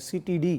CTD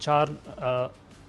4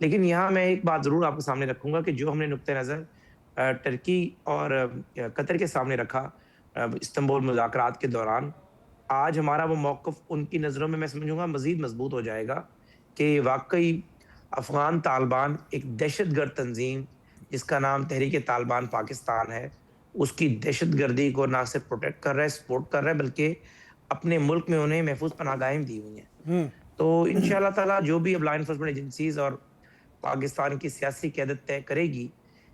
لیکن یہاں میں ایک بات ضرور آپ کے سامنے رکھوں گا کہ جو ہم نے نقطۂ نظر ٹرکی اور قطر کے سامنے رکھا استنبول مذاکرات کے دوران، آج ہمارا وہ موقف ان کی نظروں میں سمجھوں گا مزید مضبوط ہو جائے گا کہ واقعی افغان طالبان ایک دہشت گرد تنظیم جس کا نام تحریک طالبان پاکستان ہے، اس کی دہشت گردی کو نہ صرف پروٹیکٹ کر رہا ہے، سپورٹ کر رہا ہے، بلکہ اپنے ملک میں انہیں محفوظ پناہ گاہیں دی ہوئی ہیں۔ ہوں تو انشاءاللہ تعالیٰ جو بھی اب لا انفورسمنٹ ایجنسیز اور پاکستان کی سیاسی قیادت طے کرے گی،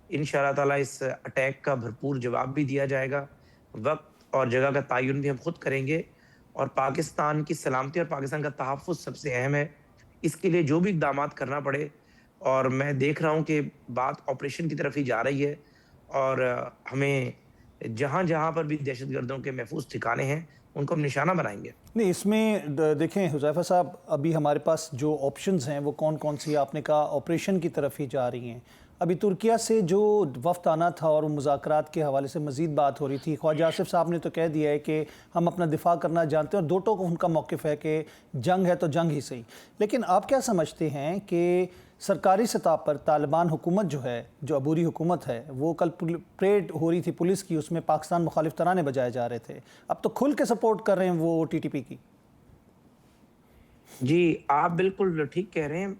انشاءاللہ تعالیٰ اس اٹیک کا بھرپور جواب بھی دیا جائے گا، وقت اور جگہ کا تعین بھی ہم خود کریں گے، اور پاکستان کی سلامتی اور پاکستان کا تحفظ سب سے اہم ہے۔ اس کے لیے جو بھی اقدامات کرنا پڑے، اور میں دیکھ رہا ہوں کہ بات آپریشن کی طرف ہی جا رہی ہے، اور ہمیں جہاں جہاں پر بھی دہشت گردوں کے محفوظ ٹھکانے ہیں ان کو ہم نشانہ بنائیں گے۔ نہیں، اس میں دیکھیں حذیفہ صاحب، ابھی ہمارے پاس جو آپشنز ہیں وہ کون کون سی؟ آپ نے کہا آپریشن کی طرف ہی جا رہی ہیں۔ ابھی ترکیہ سے جو وفد آنا تھا اور مذاکرات کے حوالے سے مزید بات ہو رہی تھی، خواجہ آصف صاحب نے تو کہہ دیا ہے کہ ہم اپنا دفاع کرنا جانتے ہیں، اور دوٹوں کو ان کا موقف ہے کہ جنگ ہے تو جنگ ہی صحیح۔ لیکن آپ کیا سمجھتے ہیں کہ سرکاری سطح پر طالبان حکومت جو ہے، جو عبوری حکومت ہے، وہ کل پریڈ ہو رہی تھی پولیس کی، اس میں پاکستان مخالف ترانے بجائے جا رہے تھے، اب تو کھل کے سپورٹ کر رہے ہیں وہ ٹی ٹی پی کی؟ جی آپ بالکل ٹھیک کہہ رہے ہیں،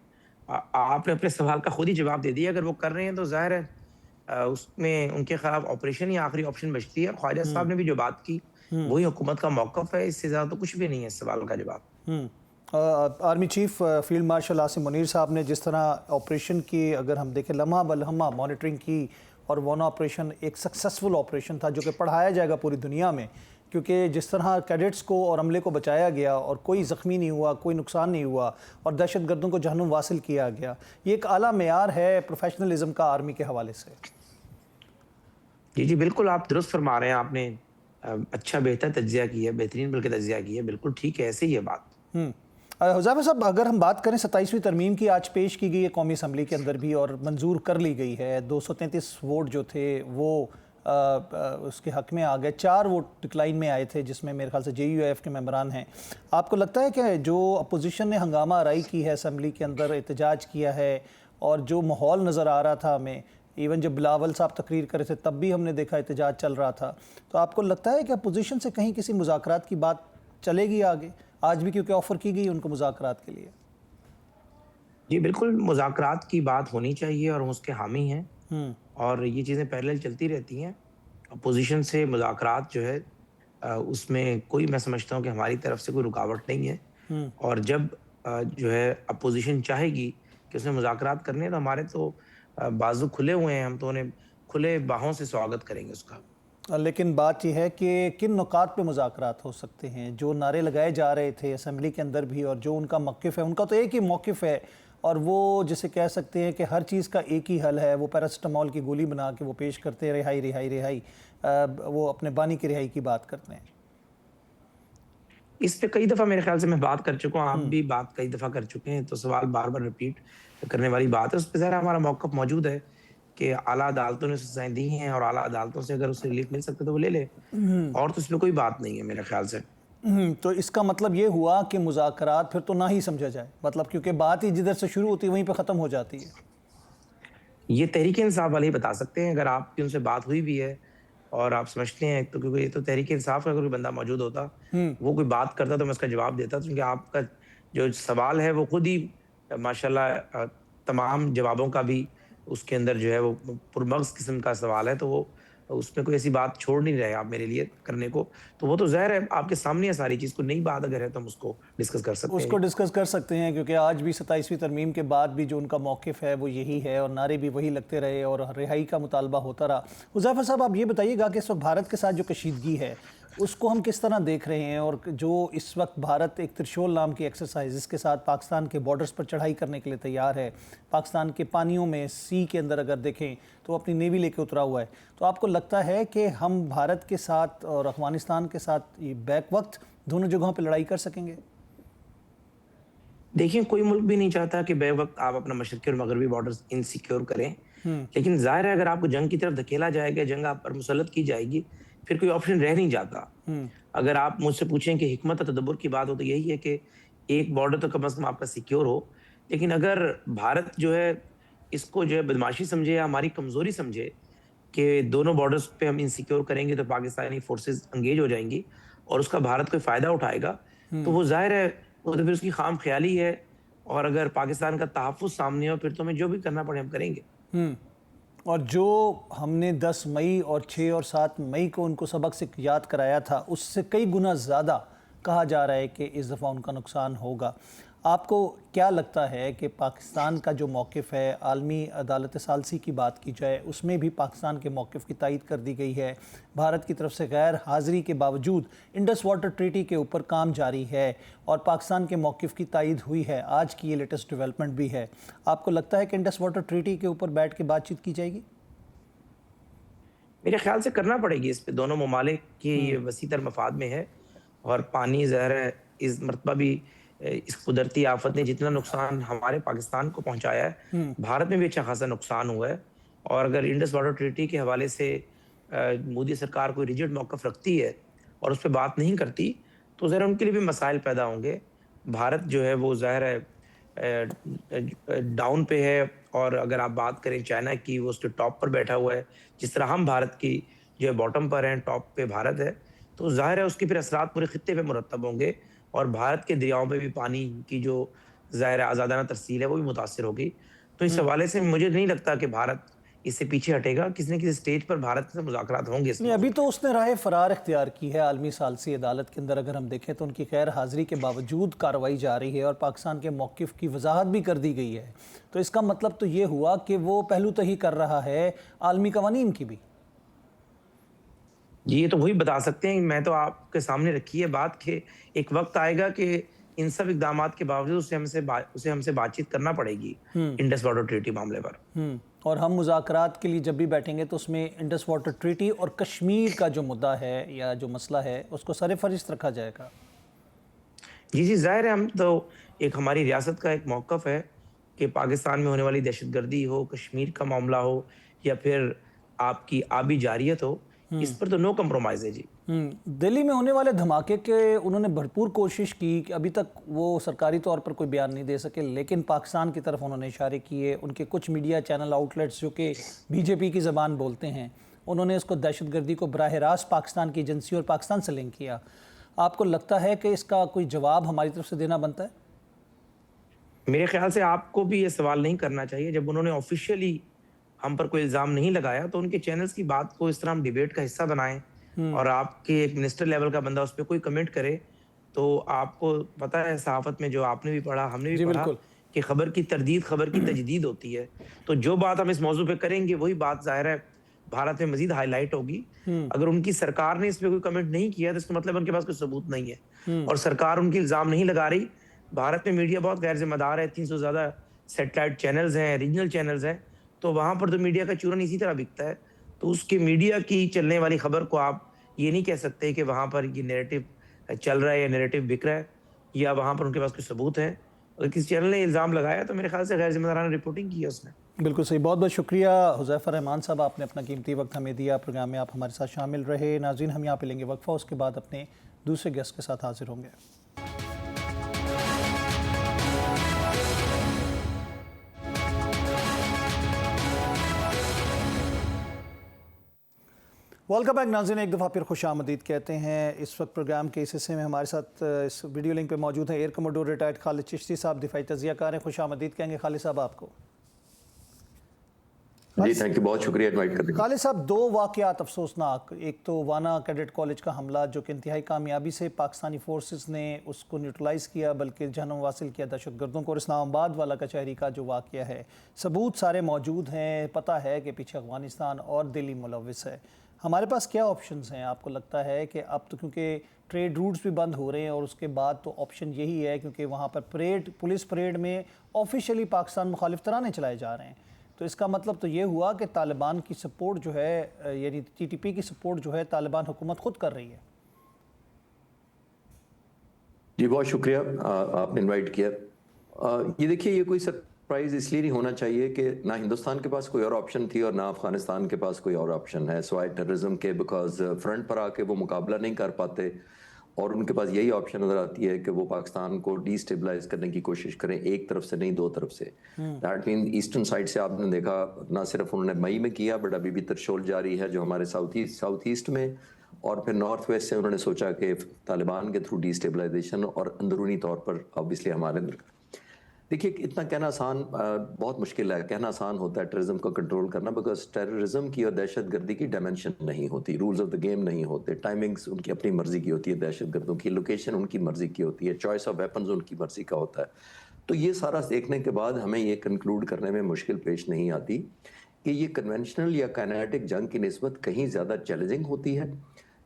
آپ نے اپنے سوال کا خود ہی جواب دے دیا۔ اگر وہ کر رہے ہیں تو ظاہر ہے اس میں ان کے خلاف آپریشن ہی آخری آپشن بچتی ہے۔ خواجہ صاحب نے بھی جو بات کی وہی حکومت کا موقف ہے، اس سے زیادہ تو کچھ بھی نہیں ہے اس سوال کا جواب۔ Army chief field marshal Asim Munir صاحب نے جس طرح آپریشن کی، اگر ہم دیکھیں لمحہ بلمحہ مانیٹرنگ کی، اور وہ آپریشن ایک سکسیسفل آپریشن تھا جو کہ پڑھایا جائے گا پوری دنیا میں، کیونکہ جس طرح کیڈٹس کو اور عملے کو بچایا گیا اور کوئی زخمی نہیں ہوا، کوئی نقصان نہیں ہوا، اور دہشت گردوں کو جہنم واصل کیا گیا، یہ ایک اعلیٰ معیار ہے پروفیشنلزم کا آرمی کے حوالے سے۔ جی جی بالکل آپ درست فرما رہے ہیں، آپ نے اچھا بہتر تجزیہ کیا ہے، بہترین بلکہ تجزیہ کیا ہے، بالکل ٹھیک ہے، ایسے ہی ہے بات۔ حذیفہ صاحب، اگر ہم بات کریں 27ویں ترمیم کی، آج پیش کی گئی ہے قومی اسمبلی کے اندر بھی اور منظور کر لی گئی ہے، 233 ووٹ جو تھے وہ اس کے حق میں آ گئے، 4 ووٹ ڈکلائن میں آئے تھے، جس میں میرے خیال سے جے یو ایف کے ممبران ہیں۔ آپ کو لگتا ہے کہ جو اپوزیشن نے ہنگامہ آرائی کی ہے اسمبلی کے اندر، احتجاج کیا ہے، اور جو ماحول نظر آ رہا تھا ہمیں، ایون جب بلاول صاحب تقریر کرے تھے تب بھی ہم نے دیکھا احتجاج چل رہا تھا، تو آپ کو لگتا ہے کہ اپوزیشن سے کہیں کسی مذاکرات کی بات چلے گی آگے آج بھی، کیونکہ آفر کی گئی ان کو مذاکرات کے لیے؟ جی بالکل مذاکرات کی بات ہونی چاہیے اور ہم اس کے حامی ہیں، اور یہ چیزیں پیرلل چلتی رہتی ہیں۔ اپوزیشن سے مذاکرات جو ہے اس میں کوئی، میں سمجھتا ہوں کہ ہماری طرف سے کوئی رکاوٹ نہیں ہے، اور جب جو ہے اپوزیشن چاہے گی کہ اس میں مذاکرات کرنے ہیں تو ہمارے تو بازو کھلے ہوئے ہیں، ہم تو انہیں کھلے باہوں سے سواگت کریں گے اس کا۔ لیکن بات یہ ہے کہ کن نکات پہ مذاکرات ہو سکتے ہیں؟ جو نعرے لگائے جا رہے تھے اسمبلی کے اندر بھی، اور جو ان کا موقف ہے، ان کا تو ایک ہی موقف ہے، اور وہ جسے کہہ سکتے ہیں کہ ہر چیز کا ایک ہی حل ہے، وہ پیراسٹامول کی گولی بنا کے وہ پیش کرتے ہیں، رہائی رہائی رہائی، وہ اپنے بانی کی رہائی کی بات کرتے ہیں۔ اس پہ کئی دفعہ میرے خیال سے میں بات کر چکا ہوں، آپ بھی بات کئی دفعہ کر چکے ہیں، تو سوال بار بار ریپیٹ کرنے والی بات ہے۔ اس پہ ظاہر ہمارا موقف موجود ہے کہ اعلیٰ عدالتوں نے سزائیں دی ہیں، اور اعلیٰ عدالتوں سے اگر اسے ریلیف مل سکتا تو وہ لے لے، اور تو اس میں کوئی بات نہیں ہے میرے خیال سے۔ تو اس کا مطلب یہ ہوا کہ مذاکرات پھر تو نہ ہی سمجھا جائے، مطلب کیونکہ بات ہی جدھر سے شروع ہوتی ہے وہیں پہ ختم ہو جاتی ہے۔ یہ تحریک انصاف والے ہی بتا سکتے ہیں، اگر آپ کی ان سے بات ہوئی بھی ہے اور آپ سمجھتے ہیں، تو کیونکہ یہ تو تحریک انصاف کا اگر کوئی بندہ موجود ہوتا، وہ کوئی بات کرتا تو میں اس کا جواب دیتا، کیونکہ آپ کا جو سوال ہے وہ خود ہی ماشاءاللہ تمام جوابوں کا بھی اس کے اندر جو ہے وہ پرمغز قسم کا سوال ہے، تو وہ اس میں کوئی ایسی بات چھوڑ نہیں رہے آپ میرے لیے کرنے کو، تو وہ تو ظاہر ہے آپ کے سامنے ہے ساری چیز، کوئی نئی بات اگر ہے تو ہم اس کو ڈسکس کر سکتے اس ہیں۔ کو ڈسکس کر سکتے ہیں، کیونکہ آج بھی 27ویں ترمیم کے بعد بھی جو ان کا موقف ہے وہ یہی ہے، اور نعرے بھی وہی لگتے رہے، اور رہائی کا مطالبہ ہوتا رہا۔ حذیفہ صاحب، آپ یہ بتائیے گا کہ اس وقت بھارت کے ساتھ جو کشیدگی ہے اس کو ہم کس طرح دیکھ رہے ہیں، اور جو اس وقت بھارت ایک ترشول نام کی ایکسرسائز کے ساتھ پاکستان کے بارڈرز پر چڑھائی کرنے کے لیے تیار ہے، پاکستان کے پانیوں میں، سی کے اندر اگر دیکھیں تو وہ اپنی نیوی لے کے اترا ہوا ہے، تو آپ کو لگتا ہے کہ ہم بھارت کے ساتھ اور افغانستان کے ساتھ یہ بیک وقت دونوں جگہوں پہ لڑائی کر سکیں گے؟ دیکھیں کوئی ملک بھی نہیں چاہتا کہ بے وقت آپ اپنا مشرقی اور مغربی بارڈرز انسیکیور کریں، لیکن ظاہر ہے اگر آپ کو جنگ کی طرف دھکیلا جائے گا، جنگ آپ پر مسلط کی جائے گی، پھر کوئی آپشن رہ نہیں جاتا۔ اگر آپ مجھ سے پوچھیں کہ حکمت اور تدبر کی بات ہو تو یہی ہے کہ ایک بارڈر تو کم از کم آپ کا سیکیور ہو، لیکن اگر بھارت جو ہے اس کو جو ہے بدماشی سمجھے یا ہماری کمزوری سمجھے کہ دونوں بارڈرز پہ ہم انسیکیور کریں گے تو پاکستانی فورسز انگیج ہو جائیں گی اور اس کا بھارت کوئی فائدہ اٹھائے گا، تو وہ ظاہر ہے وہ تو پھر اس کی خام خیالی ہے، اور اگر پاکستان کا تحفظ سامنے ہو پھر تو ہمیں جو بھی کرنا پڑے ہم کریں گے۔ اور جو ہم نے 10 مئی اور 6 اور 7 مئی کو ان کو سبق سے یاد کرایا تھا، اس سے کئی گنا زیادہ کہا جا رہا ہے کہ اس دفعہ ان کا نقصان ہوگا۔ آپ کو کیا لگتا ہے کہ پاکستان کا جو موقف ہے، عالمی عدالت ثالثی کی بات کی جائے اس میں بھی پاکستان کے موقف کی تائید کر دی گئی ہے، بھارت کی طرف سے غیر حاضری کے باوجود انڈس واٹر ٹریٹی کے اوپر کام جاری ہے اور پاکستان کے موقف کی تائید ہوئی ہے، آج کی یہ لیٹسٹ ڈیولپمنٹ بھی ہے۔ آپ کو لگتا ہے کہ انڈس واٹر ٹریٹی کے اوپر بیٹھ کے بات چیت کی جائے گی؟ میرے خیال سے کرنا پڑے گی، اس پہ دونوں ممالک کی یہ وسیع تر مفاد میں ہے، اور پانی ظاہر ہے اس مرتبہ بھی اس قدرتی آفت نے جتنا نقصان ہمارے پاکستان کو پہنچایا ہے، بھارت میں بھی اچھا خاصا نقصان ہوا ہے، اور اگر انڈس واٹر ٹریٹی کے حوالے سے مودی سرکار کوئی ریجڈ موقف رکھتی ہے اور اس پہ بات نہیں کرتی تو ظاہر ان کے لیے بھی مسائل پیدا ہوں گے۔ بھارت جو ہے وہ ظاہر ہے ڈاؤن پہ ہے، اور اگر آپ بات کریں چائنا کی، وہ اس کے ٹاپ پر بیٹھا ہوا ہے، جس طرح ہم بھارت کی جو ہے باٹم پر ہیں، ٹاپ پہ بھارت ہے، تو ظاہر ہے اس کے پھر اثرات پورے خطے پہ مرتب ہوں گے، اور بھارت کے دریاؤں پہ بھی پانی کی جو ظاہر آزادانہ ترسیل ہے وہ بھی متاثر ہوگی۔ تو اس حوالے سے مجھے نہیں لگتا کہ بھارت اس سے پیچھے ہٹے گا، کسی نہ کسی سٹیج پر بھارت سے مذاکرات ہوں گے اس نہیں، موضوع ابھی پہ۔ تو اس نے راہ فرار اختیار کی ہے عالمی ثالثی عدالت کے اندر، اگر ہم دیکھیں تو ان کی غیر حاضری کے باوجود کارروائی جاری ہے اور پاکستان کے موقف کی وضاحت بھی کر دی گئی ہے، تو اس کا مطلب تو یہ ہوا کہ وہ پہلو تہی کر رہا ہے عالمی قوانین کی بھی۔ جی، یہ تو وہی بتا سکتے ہیں، میں تو آپ کے سامنے رکھی ہے بات کہ ایک وقت آئے گا کہ ان سب اقدامات کے باوجود اسے ہم سے بات چیت کرنا پڑے گی انڈس واٹر ٹریٹی معاملے پر۔ اور ہم مذاکرات کے لیے جب بھی بیٹھیں گے تو اس میں انڈس واٹر ٹریٹی اور کشمیر کا جو مدعا ہے یا جو مسئلہ ہے اس کو سر فہرست رکھا جائے گا۔ جی ظاہر ہے، ہم تو ایک ہماری ریاست کا ایک موقف ہے کہ پاکستان میں ہونے والی دہشت گردی ہو، کشمیر کا معاملہ ہو، یا پھر آپ کی آبی جارحیت ہو، اس پر تو نو کمپرومائز ہے۔ جی دہلی میں ہونے والے دھماکے کے انہوں نے بھرپور کوشش کی کہ ابھی تک وہ سرکاری طور پر کوئی بیان نہیں دے سکے، لیکن پاکستان کی طرف انہوں نے اشارے کیے، ان کے کچھ میڈیا چینل آؤٹ لیٹس جو کہ بی جے پی کی زبان بولتے ہیں انہوں نے اس کو دہشت گردی کو براہ راست پاکستان کی ایجنسی اور پاکستان سے لنک کیا۔ آپ کو لگتا ہے کہ اس کا کوئی جواب ہماری طرف سے دینا بنتا ہے؟ میرے خیال سے آپ کو بھی یہ سوال نہیں کرنا چاہیے، جب انہوں نے آفیشیلی ہم پر کوئی الزام نہیں لگایا تو ان کے چینلز کی بات کو اس طرح ہم ڈیبیٹ کا حصہ بنائیں، اور آپ کے ایک منسٹر لیول کا بندہ اس پہ کوئی کمنٹ کرے، تو آپ کو پتہ ہے صحافت میں جو آپ نے بھی پڑھا ہم نے بھی جی پڑھا بالکل۔ کہ خبر کی تردید خبر کی تجدید ہوتی ہے، تو جو بات ہم اس موضوع پہ کریں گے وہی بات ظاہر ہے بھارت میں مزید ہائی لائٹ ہوگی۔ اگر ان کی سرکار نے اس پہ کوئی کمنٹ نہیں کیا تو اس کا مطلب ان کے پاس کوئی ثبوت نہیں ہے، اور سرکار ان کی الزام نہیں لگا رہی۔ بھارت میں میڈیا بہت غیر ذمہ دار ہے، 300 سے زیادہ سیٹلائٹ چینلز ہیں، ریجنل چینلز ہیں، تو وہاں پر تو میڈیا کا چورن اسی طرح بکتا ہے، تو اس کی میڈیا کی چلنے والی خبر کو آپ یہ نہیں کہہ سکتے کہ وہاں پر یہ نیریٹو چل رہا ہے یا نیریٹو بک رہا ہے، یا وہاں پر ان کے پاس کوئی ثبوت ہے۔ اگر کسی چینل نے الزام لگایا تو میرے خیال سے غیر ذمہ دارانہ رپورٹنگ کی ہے اس نے۔ بالکل صحیح، بہت بہت شکریہ حذیفہ رحمان صاحب، آپ نے اپنا قیمتی وقت ہمیں دیا، پروگرام میں آپ ہمارے ساتھ شامل رہے۔ ناظرین، ہم یہاں پہ لیں گے وقفہ، اس کے بعد اپنے دوسرے گیسٹ کے ساتھ حاضر ہوں گے۔ ویلکم بیک ناظرین، ایک دفعہ پھر خوش آمدید کہتے ہیں۔ اس وقت پروگرام کے اس حصے میں ہمارے ساتھ اس ویڈیو لنک پہ موجود ہیں ایئر کموڈور ریٹائرڈ خالد چشتی صاحب، دفاعی تجزیہ کار ہیں۔ خوش آمدید کہیں گے خالد صاحب آپ کو۔ جی تھینک یو، بہت شکریہ انوائٹ کرنے کا۔ خالد صاحب، دو واقعات افسوسناک، ایک تو وانا کیڈٹ کالج کا حملہ جو کہ انتہائی کامیابی سے پاکستانی فورسز نے اس کو نیوٹرلائز کیا، بلکہ جہنم واصل کیا دہشت گردوں کو، اور اسلام آباد والا کچہری کا جو واقعہ ہے، ثبوت سارے موجود ہیں، پتہ ہے کہ پیچھے افغانستان اور دلی ملوث ہے۔ ہمارے پاس کیا آپشنز ہیں؟ آپ کو لگتا ہے کہ اب تو کیونکہ ٹریڈ روٹس بھی بند ہو رہے ہیں اور اس کے بعد تو آپشن یہی ہے، کیونکہ وہاں پر پولیس پریڈ میں آفیشیلی پاکستان مخالف ترانے چلائے جا رہے ہیں، تو اس کا مطلب تو یہ ہوا کہ طالبان کی سپورٹ جو ہے، یعنی ٹی ٹی پی کی سپورٹ جو ہے طالبان حکومت خود کر رہی ہے۔ جی بہت شکریہ، آپ نے انوائٹ کیا۔ یہ دیکھیے، یہ کوئی سرپرائز اس لیے نہیں ہونا چاہیے کہ نہ ہندوستان کے پاس کوئی اور آپشن تھی اور نہ افغانستان کے پاس کوئی اور آپشن ہے سوائے ٹیررزم کے، بیکاز فرنٹ پر آ کے وہ مقابلہ نہیں کر پاتے، اور ان کے پاس یہی آپشن نظر آتی ہے کہ وہ پاکستان کو ڈی اسٹیبلائز کرنے کی کوشش کریں، ایک طرف سے نہیں، دو طرف سے. دیٹ مین ایسٹرن سائڈ سے آپ نے دیکھا نہ صرف انہوں نے مئی میں کیا، بٹ ابھی بھی ترشول جاری ہے جو ہمارے ساؤتھ ایسٹ میں، اور پھر نارتھ ویسٹ سے انہوں نے سوچا کہ طالبان کے تھرو ڈی اسٹیبلائزیشن اور اندرونی طور پر آبویسلی ہمارے اندر. دیکھیے اتنا کہنا آسان، بہت مشکل ہے کہنا، آسان ہوتا ہے ٹیررزم کو کنٹرول کرنا، بیکاز ٹیررزم کی اور دہشت گردی کی ڈائمنشن نہیں ہوتی، رولز آف دا گیم نہیں ہوتے، ٹائمنگز ان کی اپنی مرضی کی ہوتی ہے، دہشت گردوں کی لوکیشن ان کی مرضی کی ہوتی ہے، چوائس آف ویپنز ان کی مرضی کا ہوتا ہے. تو یہ سارا دیکھنے کے بعد ہمیں یہ کنکلوڈ کرنے میں مشکل پیش نہیں آتی کہ یہ کنونشنل یا کائنیٹک جنگ کی نسبت کہیں زیادہ چیلنجنگ ہوتی ہے.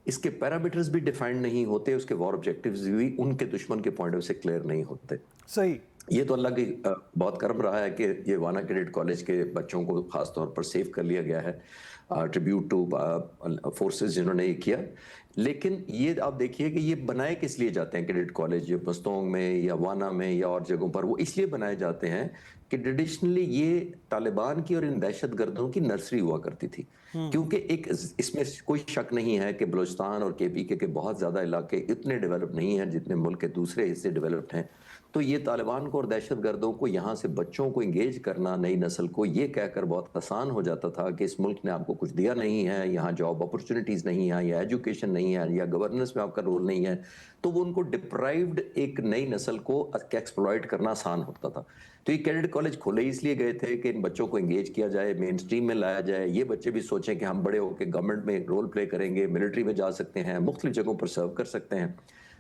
اس کے پیرامیٹرز بھی ڈیفائنڈ نہیں ہوتے، اس کے وار آبجیکٹیوز بھی ان کے دشمن کے پوائنٹ آف سے کلیئر نہیں ہوتے. صحیح. یہ تو اللہ کی بہت کرم رہا ہے کہ یہ وانا کیڈٹ کالج کے بچوں کو خاص طور پر سیو کر لیا گیا ہے، ٹریبیوٹ ٹو فورسز جنہوں نے یہ کیا. لیکن یہ آپ دیکھیے کہ یہ بنائے کس لیے جاتے ہیں کیڈٹ کالج، مستونگ میں یا وانا میں یا اور جگہوں پر، وہ اس لیے بنائے جاتے ہیں کہ ٹریڈیشنلی یہ طالبان کی اور ان دہشت گردوں کی نرسری ہوا کرتی تھی. کیونکہ ایک اس میں کوئی شک نہیں ہے کہ بلوچستان اور کے پی کے بہت زیادہ علاقے اتنے ڈیولپ نہیں ہیں جتنے ملک کے دوسرے حصے ڈیولپڈ ہیں. تو یہ طالبان کو اور دہشت گردوں کو یہاں سے بچوں کو انگیج کرنا، نئی نسل کو یہ کہہ کر بہت آسان ہو جاتا تھا کہ اس ملک نے آپ کو کچھ دیا نہیں ہے، یہاں جاب اپرچونٹیز نہیں ہیں، یا ایجوکیشن نہیں ہے، یا گورننس میں آپ کا رول نہیں ہے. تو وہ ان کو ڈپرائیوڈ ایک نئی نسل کو ایکسپلوئٹ کرنا آسان ہوتا تھا. تو یہ کیڈٹ کالج کھولے اس لیے گئے تھے کہ ان بچوں کو انگیج کیا جائے، مین سٹریم میں لایا جائے، یہ بچے بھی سوچیں کہ ہم بڑے ہو کے گورنمنٹ میں رول پلے کریں گے، ملٹری میں جا سکتے ہیں، مختلف جگہوں پر سرو کر سکتے ہیں.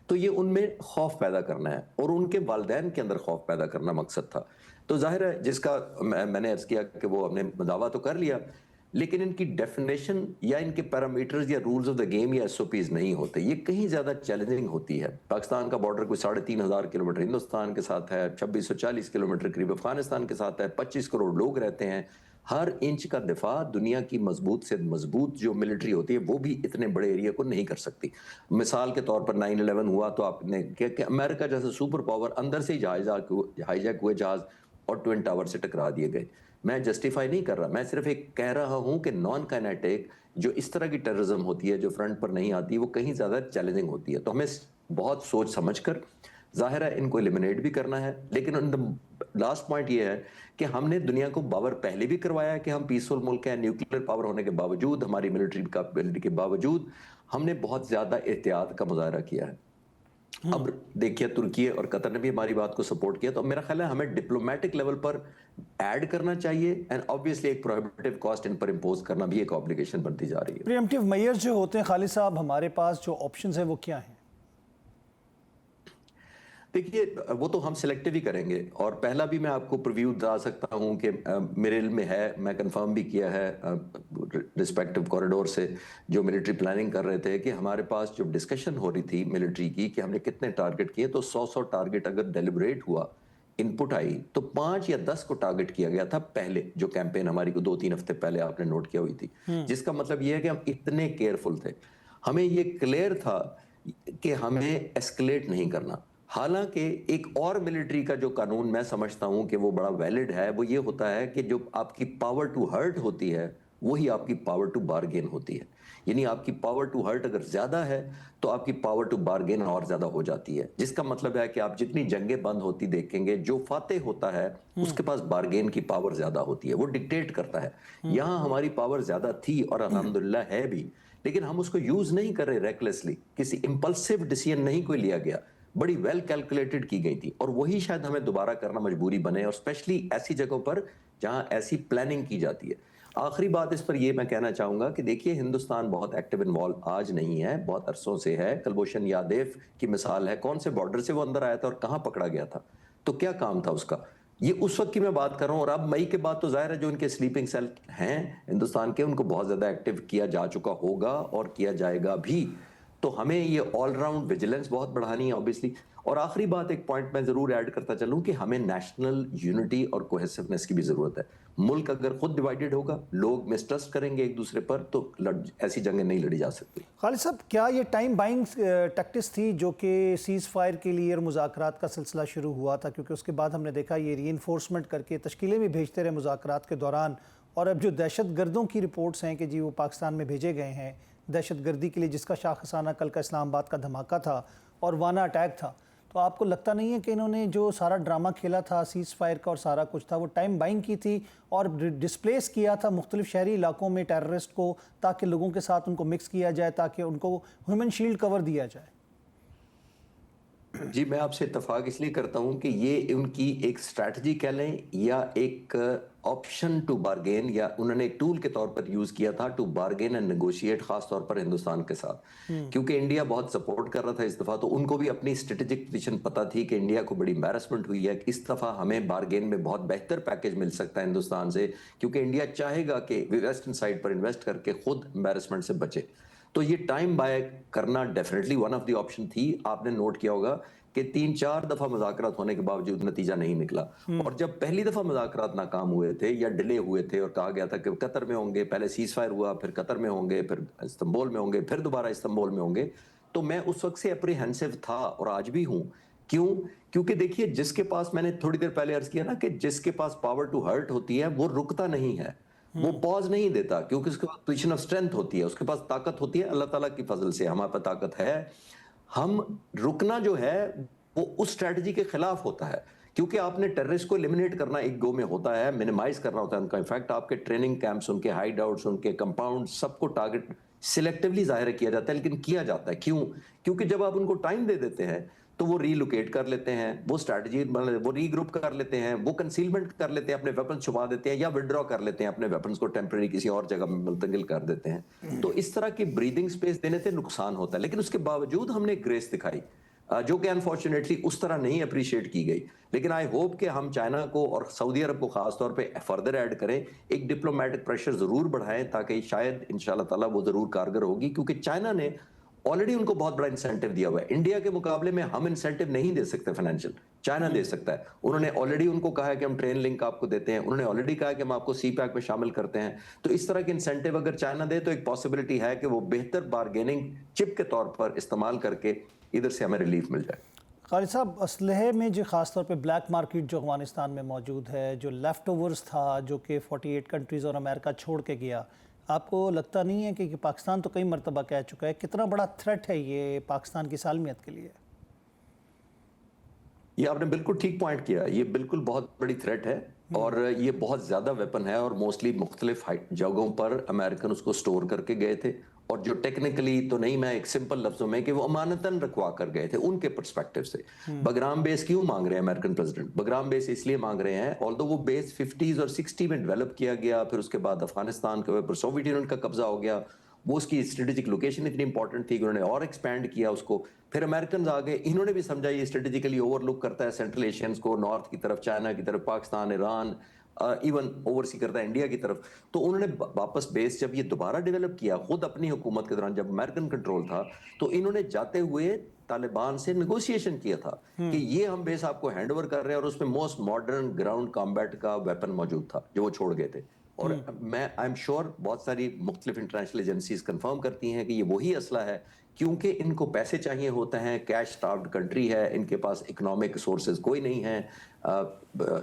تو یہ ان میں خوف پیدا کرنا ہے اور ان کے والدین کے اندر خوف پیدا کرنا مقصد تھا. تو ظاہر ہے جس کا میں نے عرض کیا کہ وہ ہم نے دعویٰ تو کر لیا، لیکن ان کی ڈیفینیشن یا ان کے پیرامیٹرز یا رولز آف دا گیم یا ایس او پیز نہیں ہوتے. یہ کہیں زیادہ چیلنجنگ ہوتی ہے. پاکستان کا بارڈر کوئی 3,500 کلومیٹر ہندوستان کے ساتھ ہے، 2640 کلومیٹر قریب افغانستان کے ساتھ ہے، 25 کروڑ لوگ رہتے ہیں. ہر انچ کا دفاع دنیا کی مضبوط سے مضبوط جو ملٹری ہوتی ہے وہ بھی اتنے بڑے ایریا کو نہیں کر سکتی. مثال کے طور پر 9/11 ہوا تو آپ نے کہ امریکہ جیسے سپر پاور اندر سے ہی ہائی جیک ہوئے جہاز اور ٹوئن ٹاور سے ٹکرا دیے گئے. میں جسٹیفائی نہیں کر رہا، میں صرف ایک کہہ رہا ہوں کہ نان کائنیٹک جو اس طرح کی ٹیررزم ہوتی ہے جو فرنٹ پر نہیں آتی، وہ کہیں زیادہ چیلنجنگ ہوتی ہے. تو ہمیں بہت سوچ سمجھ کر ظاہر ہے ان کو ایلیمنیٹ بھی کرنا ہے. لیکن لاسٹ پوائنٹ یہ ہے کہ ہم نے دنیا کو باور پہلے بھی کروایا ہے کہ ہم پیسفل ملک ہیں، نیوکلیر پاور ہونے کے باوجود، ہماری ملٹری کیپیبلٹی کے باوجود ہم نے بہت زیادہ احتیاط کا مظاہرہ کیا ہے. اب دیکھیے ترکی اور قطر نے بھی ہماری بات کو سپورٹ کیا. تو میرا خیال ہے ہمیں ڈپلومیٹک لیول پر ایڈ کرنا چاہیے، اینڈ آبویسلی ایک پروہیبٹیو کاسٹ ان پر امپوز کرنا بھی ایک آبلیگیشن بنتی جا رہی ہے. پریمپٹیو میئرز جو ہوتے ہیں خالد صاحب، ہمارے پاس جو آپشنز ہیں وہ کیا ہیں؟ دیکھیے وہ تو ہم سلیکٹیو ہی کریں گے، اور پہلا بھی میں آپ کو پرویو بتا سکتا ہوں کہ میرے علم میں ہے، میں کنفرم بھی کیا ہے رسپیکٹیو کوریڈور سے جو ملٹری پلاننگ کر رہے تھے، کہ ہمارے پاس جو ڈسکشن ہو رہی تھی ملٹری کی کہ ہم نے کتنے ٹارگٹ کیے، تو 100 ٹارگٹ اگر ڈیلیبریٹ ہوا، ان پٹ آئی، تو 5 یا 10 کو ٹارگٹ کیا گیا تھا پہلے جو کیمپین ہماری کو 2-3 ہفتے پہلے آپ نے نوٹ کیا ہوئی تھی. جس کا مطلب یہ ہے کہ ہم اتنے کیئرفل تھے، ہمیں یہ کلیئر تھا کہ ہمیں ایسکلیٹ نہیں کرنا. حالانکہ ایک اور ملٹری کا جو قانون میں سمجھتا ہوں کہ وہ بڑا ویلڈ ہے، وہ یہ ہوتا ہے کہ جو آپ کی پاور ٹو ہرٹ ہوتی ہے وہی آپ کی پاور ٹو بارگین ہوتی ہے. یعنی آپ کی پاور ٹو ہرٹ اگر زیادہ ہے تو آپ کی پاور ٹو بارگین اور زیادہ ہو جاتی ہے. جس کا مطلب ہے کہ آپ جتنی جنگیں بند ہوتی دیکھیں گے، جو فاتح ہوتا ہے اس کے پاس بارگین کی پاور زیادہ ہوتی ہے، وہ ڈکٹیٹ کرتا ہے. یہاں ہماری پاور زیادہ تھی اور الحمدللہ ہے بھی، لیکن ہم اس کو یوز نہیں کر رہے ریکلیسلی، کسی امپلسیو ڈیسیژن نہیں کوئی لیا گیا، بڑی ویل کیلکولیٹڈ کی گئی تھی. اور وہی شاید ہمیں دوبارہ کرنا مجبوری بنے، اور اسپیشلی ایسی جگہوں پر جہاں ایسی پلاننگ کی جاتی ہے. آخری بات اس پر یہ میں کہنا چاہوں گا کہ دیکھیے ہندوستان بہت ایکٹیو انوالو آج نہیں ہے، بہت عرصوں سے ہے. کلبھوشن یادیو کی مثال ہے، کون سے بارڈر سے وہ اندر آیا تھا اور کہاں پکڑا گیا تھا، تو کیا کام تھا اس کا. یہ اس وقت کی میں بات کر رہا ہوں. اور اب مئی کے بعد تو ظاہر ہے جو ان کے سلیپنگ سیل ہیں ہندوستان کے، ان کو بہت زیادہ ایکٹیو کیا جا چکا ہوگا اور کیا جائے گا بھی. تو ہمیں یہ آل راؤنڈ ویجیلنس بہت بڑھانی ہے اوبیسلی. اور آخری بات ایک پوائنٹ میں ضرور ایڈ کرتا چلوں کہ ہمیں نیشنل یونٹی اور کوہیسونیس کی بھی ضرورت ہے. ملک اگر خود ڈیوائیڈڈ ہوگا، لوگ مسٹرسٹ کریں گے ایک دوسرے پر، تو ایسی جنگیں نہیں لڑی جا سکتی. خالد صاحب، کیا یہ ٹائم بائنگ ٹیکٹس تھی جو کہ سیز فائر کے لیے اور مذاکرات کا سلسلہ شروع ہوا تھا؟ کیونکہ اس کے بعد ہم نے دیکھا یہ ری انفورسمنٹ کر کے تشکیلیں بھی بھیجتے رہے مذاکرات کے دوران، اور اب جو دہشت گردوں کی رپورٹس ہیں کہ جی وہ پاکستان میں بھیجے گئے ہیں، دہشت گردی کے لیے، جس کا شاخسانہ کل کا اسلام آباد کا دھماکہ تھا اور وانا اٹیک تھا، تو آپ کو لگتا نہیں ہے کہ انہوں نے جو سارا ڈرامہ کھیلا تھا سیز فائر کا اور سارا کچھ تھا وہ ٹائم بائنگ کی تھی اور ڈسپلیس کیا تھا مختلف شہری علاقوں میں ٹیررسٹ کو، تاکہ لوگوں کے ساتھ ان کو مکس کیا جائے، تاکہ ان کو ہیومن شیلڈ کور دیا جائے؟ جی میں آپ سے اتفاق اس لیے کرتا ہوں کہ یہ ان کی ایک اسٹریٹجی کہہ لیں یا ایک آپشن ٹو بارگین، یا انہوں نے ایک ٹول کے طور پر یوز کیا تھا ٹو بارگین اینڈ نیگوشیٹ، خاص طور پر ہندوستان کے ساتھ، کیونکہ انڈیا بہت سپورٹ کر رہا تھا اس دفعہ، تو ان کو بھی اپنی اسٹریٹجک پوزیشن پتہ تھی کہ انڈیا کو بڑی امبیرسمنٹ ہوئی ہے، اس دفعہ ہمیں بارگین میں بہت بہتر پیکیج مل سکتا ہے ہندوستان سے، کیونکہ انڈیا چاہے گا کہ ویسٹرن سائڈ پر انویسٹ کر کے خود امبیرسمنٹ سے بچے۔ تو یہ ٹائم بائی کرنا definitely one of the option تھی۔ آپ نے نوٹ کیا ہوگا کہ 3-4 دفعہ مذاکرات ہونے کے باوجود نتیجہ نہیں نکلا، اور جب پہلی دفعہ مذاکرات ناکام ہوئے تھے یا ڈیلے ہوئے تھے اور کہا گیا تھا کہ قطر میں ہوں گے، پہلے سیز فائر ہوا، پھر قطر میں ہوں گے، پھر استنبول میں ہوں گے، پھر دوبارہ استنبول میں ہوں گے، تو میں اس وقت سے اپریہنسو تھا اور آج بھی ہوں۔ کیوں؟ کیونکہ دیکھیے جس کے پاس، میں نے تھوڑی دیر پہلے عرض کیا نا کہ جس کے پاس پاور ٹو ہرٹ ہوتی ہے وہ رکتا نہیں ہے، وہ پاز نہیں دیتا، کیونکہ اس کے پاس پوزیشن آف اسٹرینتھ ہوتی ہے، اس کے پاس طاقت ہوتی ہے، اللہ تعالیٰ کی فضل سے ہمارے پاس طاقت ہے۔ ہم رکنا جو ہے وہ اس اسٹریٹجی کے خلاف ہوتا ہے، کیونکہ آپ نے ٹیررسٹ کو ایلیمنیٹ کرنا ایک گو میں ہوتا ہے، منیمائز کرنا ہوتا ہے ان کا، انفیکٹ آپ کے ٹریننگ کیمپس، ان کے ہائیڈ آؤٹس، ان کے کمپاؤنڈ، سب کو ٹارگٹ سلیکٹیولی ظاہر کیا جاتا ہے، لیکن کیا جاتا ہے کیوں؟ کیونکہ جب آپ ان کو ٹائم دے دیتے ہیں تو وہ ری لوکیٹ کر لیتے ہیں، وہ اسٹریٹجی وہ ری گروپ کر لیتے ہیں، وہ کنسیلمنٹ کر لیتے ہیں، اپنے ویپن چھپا دیتے ہیں یا وڈرا کر لیتے ہیں، اپنے ویپنز کو ٹیمپرری کسی اور جگہ میں منتقل کر دیتے ہیں۔ تو اس طرح کی بریدنگ سپیس دینے سے نقصان ہوتا ہے، لیکن اس کے باوجود ہم نے گریس دکھائی، جو کہ انفارچونیٹلی اس طرح نہیں اپریشیٹ کی گئی، لیکن آئی ہوپ کہ ہم چائنا کو اور سعودی عرب کو خاص طور پہ فردر ایڈ کریں، ایک ڈپلومیٹک پریشر ضرور بڑھائیں، تاکہ شاید انشاءاللہ تعالیٰ وہ ضرور کارگر ہوگی، کیونکہ چائنا نے آلریڈی ان کو بہت بڑا انسینٹو دیا ہوا ہے۔ انڈیا کے مقابلے میں ہم انسینٹو نہیں دے سکتے فائنینشیل، چائنا دے سکتا ہے۔ انہوں نے آلریڈی ان کو کہا ہے کہ ہم ٹرین لنک آپ کو دیتے ہیں، انہوں نے آلریڈی کہا ہے کہ ہم آپ کو سی پیک میں شامل کرتے ہیں۔ تو اس طرح کے انسینٹو اگر چائنا دے تو ایک پاسبلٹی ہے کہ وہ بہتر بارگیننگ چپ کے طور پر استعمال کر کے ادھر سے ہمیں ریلیف مل جائے۔ خالد صاحب، اسلحے میں جو خاص طور پہ بلیک مارکیٹ جو افغانستان میں موجود ہے، جو لیفٹ اوورز تھا جو کہ 48 کنٹریز اور امریکہ چھوڑ کے گیا، آپ کو لگتا نہیں ہے کہ پاکستان تو کئی مرتبہ کہہ چکا ہے، کتنا بڑا تھریٹ ہے یہ پاکستان کی سالمیت کے لیے؟ یہ آپ نے بالکل ٹھیک پوائنٹ کیا، یہ بالکل بہت بڑی تھریٹ ہے، اور یہ بہت زیادہ ویپن ہے، اور موسٹلی مختلف جگہوں پر امریکن اس کو سٹور کر کے گئے تھے، اور جو ٹیکنیکلی تو نہیں، میں ایک سمپل لفظوں میں کہ وہ امانتاً رکھوا کر گئے تھے ان کے پرسپیکٹیو سے۔ بگرام بیس کیوں مانگ رہے ہیں امریکن پریزیڈنٹ؟ بگرام بیس اس لیے مانگ رہے ہیں، آلدو وہ بیس 50s اور 60 میں ڈیولپ کیا گیا، پھر اس کے بعد افغانستان کے اوپر سوویت یونین کا قبضہ ہو گیا، وہ اس کی اسٹریٹجک لوکیشن اتنی امپورٹنٹ تھی کہ انہوں نے اور ایکسپینڈ کیا اس کو، پھر امریکنز آگے، انہوں نے بھی سمجھا یہ اسٹریٹجیکلی اوور لک کرتا ہے سینٹرل ایشینز کو، نارتھ کی طرف، چائنا کی طرف، پاکستان، ایران، ایون اوورسی کرتا ہے انڈیا کی طرف۔ تو انہوں نے واپس بیس جب یہ دوبارہ ڈیولپ کیا خود اپنی حکومت کے دوران، جب امریکن کنٹرول تھا، تو انہوں نے جاتے ہوئے طالبان سے نیگوشیشن کیا تھا کہ یہ ہم بیس آپ کو ہینڈ اوور کر رہے ہیں، اور اس میں موسٹ ماڈرن گراؤنڈ کامبیٹ کا ویپن موجود تھا جو وہ چھوڑ گئے تھے۔ اور میں آئی ایم شیور بہت ساری مختلف انٹرنیشنل ایجنسیز کنفرم کرتی ہیں کہ یہ وہی اسلحہ ہے، کیونکہ ان کو پیسے چاہیے ہوتے ہیں، کیش سٹاروڈ کنٹری ہے، ان کے پاس اکنامک سورسز کوئی نہیں ہے،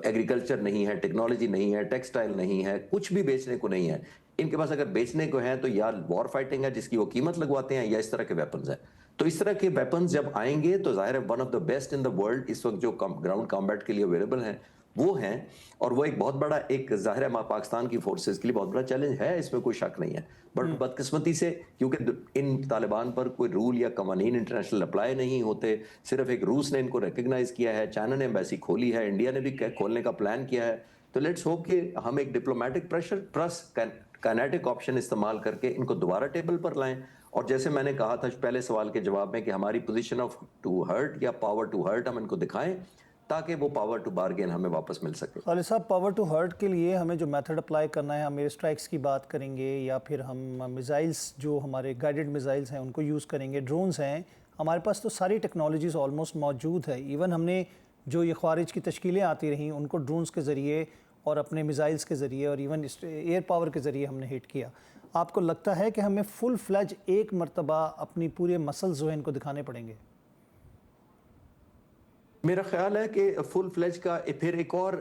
ایگریکلچر نہیں ہے، ٹیکنالوجی نہیں ہے، ٹیکسٹائل نہیں ہے، کچھ بھی بیچنے کو نہیں ہے ان کے پاس۔ اگر بیچنے کو ہیں تو یا وار فائٹنگ ہے جس کی وہ قیمت لگواتے ہیں، یا اس طرح کے ویپنز ہیں۔ تو اس طرح کے ویپنز جب آئیں گے تو ظاہر ہے one of the best in the world اس وقت جو گراؤنڈ کامبیٹ کے لیے اویلیبل ہیں وہ ہیں، اور وہ ایک بہت بڑا، ایک ظاہر ہے پاکستان کی فورسز کے لیے بہت بڑا چیلنج ہے، اس میں کوئی شک نہیں ہے۔ بٹ بدقسمتی سے کیونکہ ان طالبان پر کوئی رول یا قوانین انٹرنیشنل اپلائی نہیں ہوتے، صرف ایک روس نے ان کو ریکگنائز کیا ہے، چائنا نے ایمبیسی کھولی ہے، انڈیا نے بھی کھولنے کا پلان کیا ہے، تو لیٹس ہوپ کہ ہم ایک diplomatic pressure plus kinetic option استعمال کر کے ان کو دوبارہ ٹیبل پر لائیں۔ اور جیسے میں نے کہا تھا پہلے سوال کے جواب میں کہ ہماری پوزیشن آف ٹو ہرٹ یا پاور ٹو ہرٹ ہم ان کو دکھائیں، تاکہ وہ پاور ٹو بارگین ہمیں واپس مل سکے۔ خالد صاحب، پاور ٹو ہرٹ کے لیے ہمیں جو میتھڈ اپلائی کرنا ہے، ہم ایئر اسٹرائکس کی بات کریں گے، یا پھر ہم میزائلس جو ہمارے گائیڈڈ میزائلس ہیں ان کو یوز کریں گے، ڈرونز ہیں، ہمارے پاس تو ساری ٹیکنالوجیز آلموسٹ موجود ہے۔ ایون ہم نے جو یہ خوارج کی تشکیلیں آتی رہیں ان کو ڈرونز کے ذریعے اور اپنے میزائلس کے ذریعے اور ایون ایئر پاور کے ذریعے ہم نے ہٹ کیا۔ آپ کو لگتا ہے کہ ہمیں فل فلیج ایک مرتبہ اپنی پورے مسلز جو ہیں ان کو دکھانے پڑیں گے؟ میرا خیال ہے کہ فل فلیج کا پھر ایک اور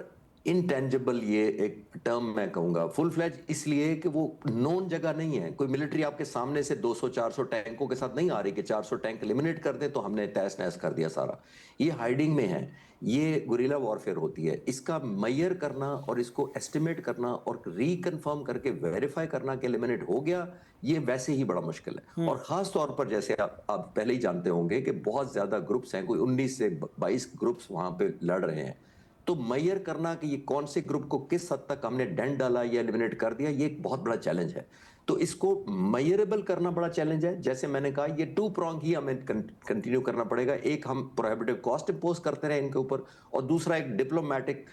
انٹینجبل یہ ایک ٹرم میں کہوں گا فل فلیج اس لیے کہ وہ نون جگہ نہیں ہے. کوئی ملٹری آپ کے سامنے سے 200-400 ٹینکوں کے ساتھ نہیں آ رہی کہ 400 ٹینک ایلیمنیٹ کر دیں تو ہم نے تہس نہس کر دیا سارا. یہ ہائیڈنگ میں ہے, یہ گوریلا وارفیئر ہوتی ہے. اس کا میئر کرنا اور اس کو ایسٹیمیٹ کرنا اور ریکنفرم کر کے ویریفائی کرنا کہ ایلیمنیٹ ہو گیا, یہ ویسے ہی بڑا مشکل ہے. اور خاص طور پر جیسے آپ پہلے ہی جانتے ہوں گے کہ بہت زیادہ گروپس ہیں, کوئی 19 سے 22 گروپس وہاں پہ لڑ رہے ہیں. تو میئر کرنا کہ یہ کون سے گروپ کو کس حد تک ہم نے ڈینٹ ڈالا یا ایلیمنیٹ کر دیا, یہ ایک بہت بڑا چیلنج ہے. تو اس کو میئریبل کرنا بڑا چیلنج ہے. جیسے میں نے کہا یہ 2 پرونگ ہی ہمیں کنٹینیو کرنا پڑے گا. ایک ہم پروہیبٹیو کاسٹ امپوز کرتے رہے ان کے اوپر, اور دوسرا ایک ڈپلومیٹک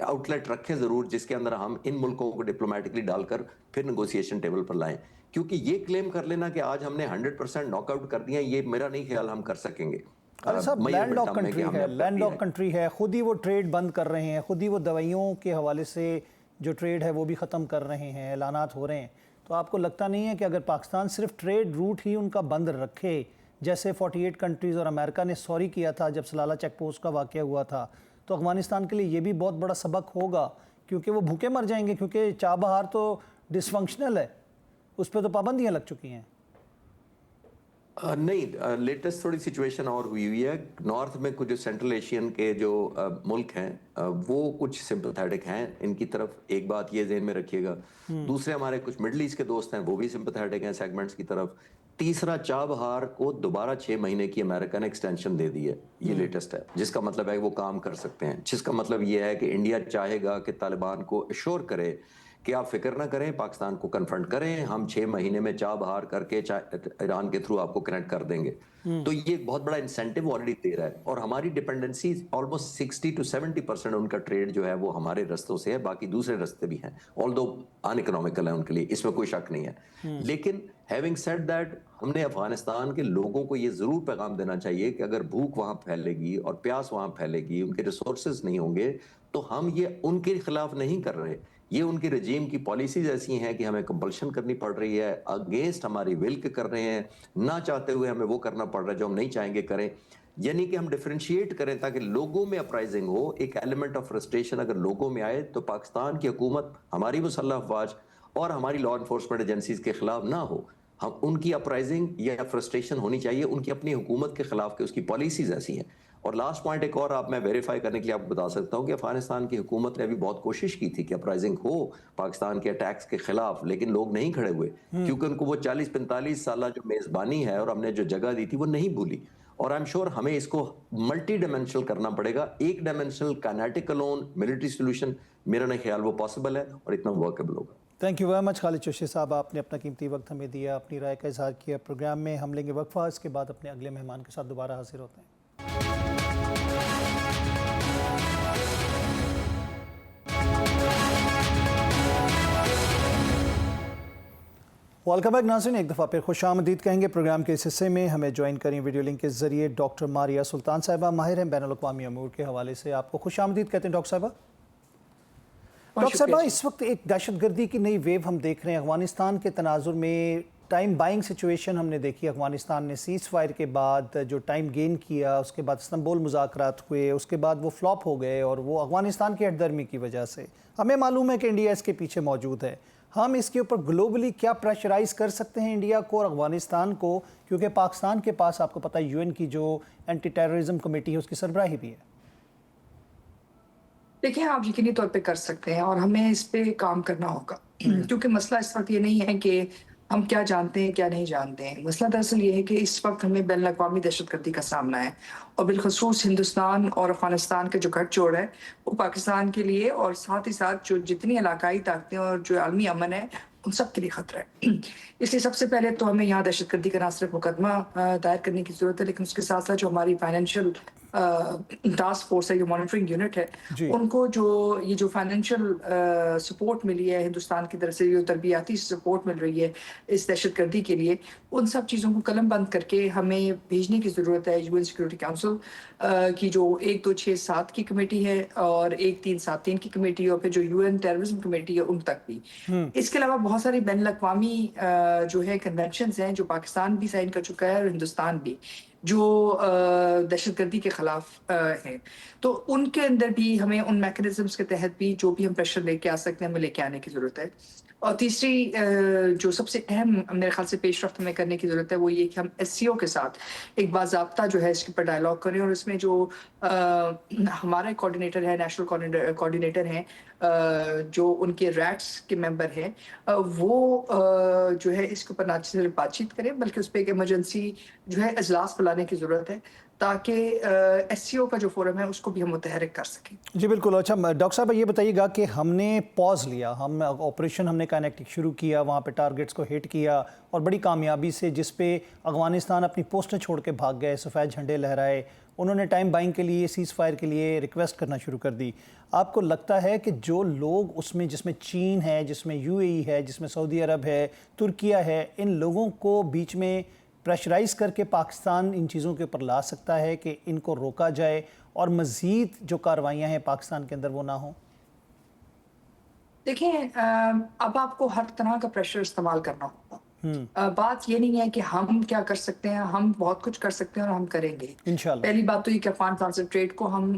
آؤٹ لیٹ رکھیں ضرور جس کے اندر ہم ان ملکوں کو ڈپلومیٹکلی ڈال کر پھر نیگوسیشن ٹیبل پر لائیں. کیونکہ یہ کلیم کر لینا کہ آج ہم نے 100% ناک آؤٹ کر دیا, یہ میرا نہیں خیال ہم کر سکیں گے. لینڈ لاک کنٹری ہے, لینڈ لاک کنٹری ہے, خود ہی وہ ٹریڈ بند کر رہے ہیں, خود ہی وہ دوائیوں کے حوالے سے جو ٹریڈ ہے وہ بھی ختم کر رہے ہیں, اعلانات ہو رہے ہیں. تو آپ کو لگتا نہیں ہے کہ اگر پاکستان صرف ٹریڈ روٹ ہی ان کا بند رکھے, جیسے 48 کنٹریز اور امریکہ نے سوری کیا تھا جب سلالہ چیک پوسٹ کا واقعہ ہوا تھا, تو افغانستان کے لیے یہ بھی بہت بڑا سبق ہوگا, کیونکہ وہ بھوکے مر جائیں گے, کیونکہ چابہار تو ڈس فنکشنل ہے, اس پہ تو پابندیاں لگ چکی ہیں. نہیں, لیٹسٹ تھوڑی سچویشن اور ہوئی ہے. نارتھ میں کچھ جو سینٹرل ایشین کے جو ملک ہیں وہ کچھ سمپتھیٹک ہیں ان کی طرف, ایک بات یہ ذہن میں رکھیے گا. دوسرے ہمارے کچھ مڈل ایسٹ کے دوست ہیں وہ بھی سمپتھیٹک ہیں سیگمنٹس کی طرف. تیسرا, چابہار کو دوبارہ 6 مہینے کی امریکہ نے ایکسٹینشن دے دی ہے, یہ لیٹسٹ ہے, جس کا مطلب ہے وہ کام کر سکتے ہیں. جس کا مطلب یہ ہے کہ انڈیا چاہے گا کہ طالبان کو ایشور کرے کہ آپ فکر نہ کریں, پاکستان کو کنفرنٹ کریں, ہم 6 مہینے میں چابہار کر کے ایران کے تھرو آپ کو کنیکٹ کر دیں گے. تو یہ ایک بہت بڑا انسینٹیو آلریڈی دے رہا ہے. اور ہماری ڈیپینڈنسی آلموسٹ 60 to 70% ان کا ٹریڈ جو ہے وہ ہمارے رستوں سے ہے, باقی دوسرے رستے بھی ہیں, آلدو ان اکنامیکل ہے ان کے لیے, اس میں کوئی شک نہیں ہے. لیکن ہیونگ سیڈ دیٹ, ہم نے افغانستان کے لوگوں کو یہ ضرور پیغام دینا چاہیے کہ اگر بھوک وہاں پھیلے گی اور پیاس وہاں پھیلے گی, ان کے ریسورسز نہیں ہوں گے, تو ہم یہ ان کے خلاف نہیں کر رہے, یہ ان کی رجیم کی پالیسیز ایسی ہیں کہ ہمیں کمپلشن کرنی پڑ رہی ہے, اگینسٹ ہماری ول کے کر رہے ہیں, نہ چاہتے ہوئے ہمیں وہ کرنا پڑ رہا ہے جو ہم نہیں چاہیں گے کریں. یعنی کہ ہم ڈیفرینشیٹ کریں تاکہ لوگوں میں اپرائزنگ ہو, ایک ایلیمنٹ آف فرسٹریشن اگر لوگوں میں آئے تو پاکستان کی حکومت, ہماری مسلح افواج اور ہماری لا انفورسمنٹ ایجنسیز کے خلاف نہ ہو. ہم ان کی اپرائزنگ یا فرسٹریشن ہونی چاہیے ان کی اپنی حکومت کے خلاف کہ اس کی پالیسیز ایسی ہیں. اور لاسٹ پوائنٹ ایک اور میں ویریفائی کرنے کے لیے آپ کو بتا سکتا ہوں کہ افغانستان کی حکومت نے ابھی بہت کوشش کی تھی کہ اپرائزنگ ہو پاکستان کے اٹیکس کے خلاف, لیکن لوگ نہیں کھڑے ہوئے کیونکہ ان کو وہ 40-45 سالہ جو میزبانی ہے اور ہم نے جو جگہ دی تھی وہ نہیں بھولی. اور آئی ایم شیور ہمیں اس کو ملٹی ڈائمینشنل کرنا پڑے گا. ایک dimensional kinetic alone military solution میرا نہیں خیال وہ پاسبل ہے اور اتنا ورکیبل ہوگا. تھینک یو ویری مچ خالد چشتی صاحب, آپ نے اپنا قیمتی وقت ہمیں دیا, اپنی رائے کا اظہار کیا. پروگرام میں ہم لیں گے وقفہ, اس کے بعد اپنے اگلے مہمان کے ساتھ دوبارہ حاضر ہوتے ہیں. ویلکم بیک ناظرین, ایک دفعہ پھر خوش آمدید کہیں گے. پروگرام کے اس حصے میں ہمیں جوائن کریں ویڈیو لنک کے ذریعے ڈاکٹر ماریہ سلطان صاحبہ, ماہر ہیں بین الاقوامی امور کے حوالے سے. آپ کو خوش آمدید کہتے ہیں ڈاکٹر صاحبہ. ڈاکٹر صاحبہ, اس وقت ایک دہشت گردی کی نئی ویو ہم دیکھ رہے ہیں افغانستان کے تناظر میں. ٹائم بائنگ سچویشن ہم نے دیکھی, افغانستان نے سیز فائر کے بعد جو ٹائم گین کیا, اس کے بعد استنبول مذاکرات ہوئے, اس کے بعد وہ فلاپ ہو گئے, اور وہ افغانستان کی ہٹ درمی کی وجہ سے. ہمیں معلوم ہے کہ انڈیا اس کے پیچھے موجود ہے. ہم اس کے اوپر گلوبلی کیا پریشرائز کر سکتے ہیں انڈیا کو اور افغانستان کو, کیونکہ پاکستان کے پاس آپ کو پتہ ہے یو این کی جو اینٹی ٹیررزم کمیٹی ہے اس کی سربراہی بھی ہے. دیکھیں, آپ یقینی طور پہ کر سکتے ہیں اور ہمیں اس پہ کام کرنا ہوگا, کیونکہ مسئلہ اس وقت یہ نہیں ہے کہ ہم کیا جانتے ہیں کیا نہیں جانتے ہیں. مسئلہ دراصل یہ ہے کہ اس وقت ہمیں بین الاقوامی دہشت گردی کا سامنا ہے, اور بالخصوص ہندوستان اور افغانستان کا جو گٹھ جوڑ ہے وہ پاکستان کے لیے اور ساتھ ہی ساتھ جو جتنی علاقائی طاقتیں اور جو عالمی امن ہے ان سب کے لیے خطرہ ہے. اس لیے سب سے پہلے تو ہمیں یہاں دہشت گردی کا نہ صرف مقدمہ دائر کرنے کی ضرورت ہے, لیکن اس کے ساتھ ساتھ جو ہماری فائنینشیل ٹاسک فورس ہے, جو مانیٹرنگ یونٹ ہے, ان کو جو یہ جو فائنینشیل سپورٹ ملی ہے ہندوستان کی طرف سے, جو تربیاتی سپورٹ مل رہی ہے اس دہشت گردی کے لیے, ان سب چیزوں کو قلم بند کر کے ہمیں بھیجنے کی ضرورت ہے. یو این سیکورٹی کونسل کی جو 1267 کی کمیٹی ہے اور 1373 کی کمیٹی, اور پھر جو یو این ٹیررزم کمیٹی ہے ان تک بھی. اس کے علاوہ بہت ساری بین الاقوامی جو ہے کنونشنز ہیں جو پاکستان بھی سائن کر چکا ہے اور ہندوستان بھی. جو دہشت گردی کے خلاف ہیں، تو ان کے اندر بھی ہمیں ان میکنزمس کے تحت بھی جو بھی ہم پریشر لے کے آ سکتے ہیں ہمیں لے کے آنے کی ضرورت ہے. اور تیسری جو سب سے اہم میرے خیال سے پیش رفت ہمیں کرنے کی ضرورت ہے وہ یہ کہ ہم ایس سی او کے ساتھ ایک باضابطہ جو ہے اس کے اوپر ڈائلاگ کریں، اور اس میں جو ہمارے کوآرڈینیٹر ہے، نیشنل کوآرڈینیٹر ہیں، جو ان کے ریٹس کے ممبر ہیں، وہ جو ہے اس کے اوپر نہ صرف بات چیت کریں بلکہ اس پہ ایک ایمرجنسی جو ہے اجلاس بلانے کی ضرورت ہے تاکہ ایس سی او کا جو فورم ہے اس کو بھی ہم متحرک کر سکیں. جی بالکل. اچھا ڈاکٹر صاحب یہ بتائیے گا کہ ہم نے پاز لیا، ہم آپریشن ہم نے کائنیکٹک شروع کیا، وہاں پہ ٹارگٹس کو ہٹ کیا اور بڑی کامیابی سے، جس پہ افغانستان اپنی پوسٹیں چھوڑ کے بھاگ گئے، سفید جھنڈے لہرائے، انہوں نے ٹائم بائنگ کے لیے، سیز فائر کے لیے ریکویسٹ کرنا شروع کر دی. آپ کو لگتا ہے کہ جو لوگ اس میں، جس میں چین ہے، جس میں یو اے ای ہے، جس میں سعودی عرب ہے، ترکیہ ہے، ان لوگوں کو بیچ میں پریشرائز کر کے پاکستان ان چیزوں کے اوپر لا سکتا ہے کہ ان کو روکا جائے اور مزید جو کارروائیاں ہیں پاکستان کے اندر وہ نہ ہوں؟ دیکھیں اب آپ کو ہر طرح کا پریشر استعمال کرنا ہوگا. بات یہ نہیں ہے کہ ہم کیا کر سکتے ہیں، ہم بہت کچھ کر سکتے ہیں اور ہم کریں گے. انشاءاللہ. پہلی بات تو یہ کہ افغان ٹرانسٹ کو ہم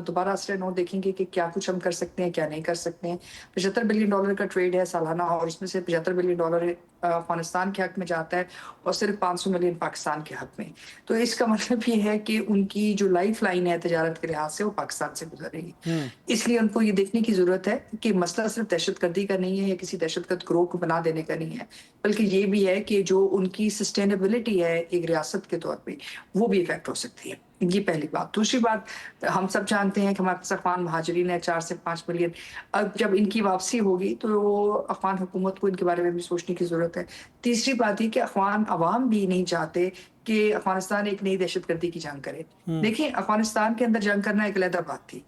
دوبارہ اثر نو دیکھیں گے کہ کیا کچھ ہم کر سکتے ہیں، کیا نہیں کر سکتے ہیں. $75 بلین کا ٹریڈ ہے سالانہ، اور اس میں سے $75 بلین افغانستان کے حق میں جاتا ہے اور صرف 500 ملین پاکستان کے حق میں. تو اس کا مطلب یہ ہے کہ ان کی جو لائف لائن ہے تجارت کے لحاظ سے وہ پاکستان سے گزر رہی ہے. اس لیے ان کو یہ دیکھنے کی ضرورت ہے کہ مسئلہ صرف دہشت گردی کا نہیں ہے یا کسی دہشت گرد گروہ کو بنا دینے کا نہیں ہے، بلکہ یہ بھی ہے کہ جو ان کی سسٹینیبلٹی ہے ایک ریاست کے طور پہ وہ بھی افیکٹ ہو سکتی ہے. یہ پہلی بات. دوسری بات، ہم سب جانتے ہیں کہ ہمارے پاس افغان مہاجرین ہیں 4 سے 5 ملین. اب جب ان کی واپسی ہوگی تو افغان حکومت کو ان کے بارے میں بھی سوچنے کی ضرورت ہے. تیسری بات یہ کہ افغان عوام بھی نہیں چاہتے کہ افغانستان ایک نئی دہشت گردی کی جنگ کرے. دیکھیں افغانستان کے اندر جنگ کرنا ایک علیحدہ بات تھی،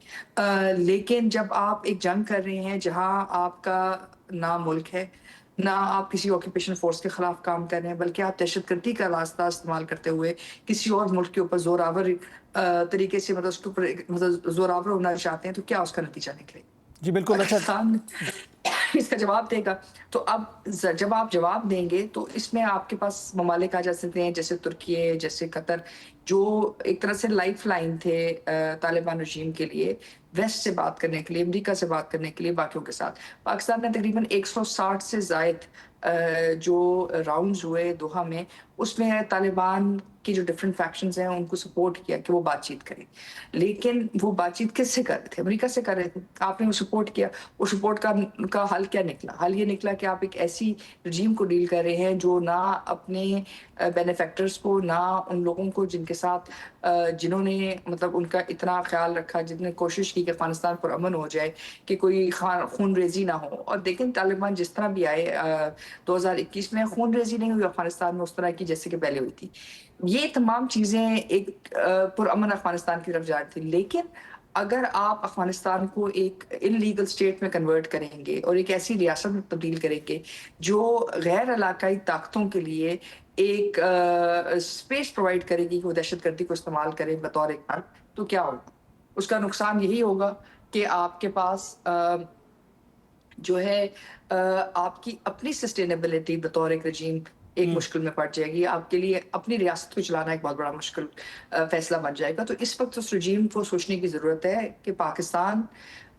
لیکن جب آپ ایک جنگ کر رہے ہیں جہاں آپ کا نہ ملک ہے، نہ آپ کسی آکوپیشن فورس کے خلاف کام کر رہے ہیں، بلکہ آپ دہشت گردی کا راستہ استعمال کرتے ہوئے کسی اور ملک کے اوپر زوراور طریقے سے اس کے اوپر زوراور ہونا چاہتے ہیں، تو کیا اس کا نتیجہ نکلے؟ جی بالکل. اچھا پاکستان اس کا جواب دے گا. تو اب جب آپ جواب دیں گے تو اس میں آپ کے پاس ممالک آ جا سکتے ہیں جیسے ترکیہ، جیسے قطر، جو ایک طرح سے لائف لائن تھے طالبان رجیم کے لیے، ویسٹ سے بات کرنے کے لیے، امریکہ سے بات کرنے کے لیے، باقیوں کے ساتھ. پاکستان نے تقریباً 160 سے زائد جو راؤنڈز ہوئے دوحہ میں، اس میں طالبان کی جو ڈفرینٹ فیکشنز ہیں ان کو سپورٹ کیا کہ وہ بات چیت کریں. لیکن وہ بات چیت کس سے کر رہے تھے؟ امریکہ سے کر رہے تھے. آپ نے وہ سپورٹ کیا. وہ سپورٹ کا حل کیا نکلا؟ حل یہ نکلا کہ آپ ایک ایسی رجیم کو ڈیل کر رہے ہیں جو نہ اپنے بینیفیکٹرز کو، نہ ان لوگوں کو جن کے ساتھ جنہوں نے مطلب ان کا اتنا خیال رکھا، جن نے کوشش کی کہ افغانستان پر امن ہو جائے، کہ کوئی خون ریزی نہ ہو. اور دیکھیں طالبان جس طرح بھی آئے 2021 میں، خون ریزی نہیں ہوئی افغانستان میں اس طرح کی جیسے کہ پہلے ہوئی تھی. یہ تمام چیزیں ایک پرامن افغانستان کی طرف جا رہی تھی. لیکن اگر آپ افغانستان کو ایک ان لیگل اسٹیٹ میں کنورٹ کریں گے اور ایک ایسی ریاست میں تبدیل کریں گے جو غیر علاقائی طاقتوں کے لیے ایک اسپیس پرووائڈ کرے گی کہ وہ دہشت گردی کو استعمال کرے بطور ایک حل، تو کیا ہوگا؟ اس کا نقصان یہی ہوگا کہ آپ کے پاس جو ہے آپ کی اپنی سسٹینیبلٹی بطور ایک رجیم ایک مشکل میں پڑ جائے گی. آپ کے لیے اپنی ریاست کو چلانا ایک بہت بڑا مشکل فیصلہ بن جائے گا. تو اس وقت اس رجیم کو سوچنے کی ضرورت ہے کہ پاکستان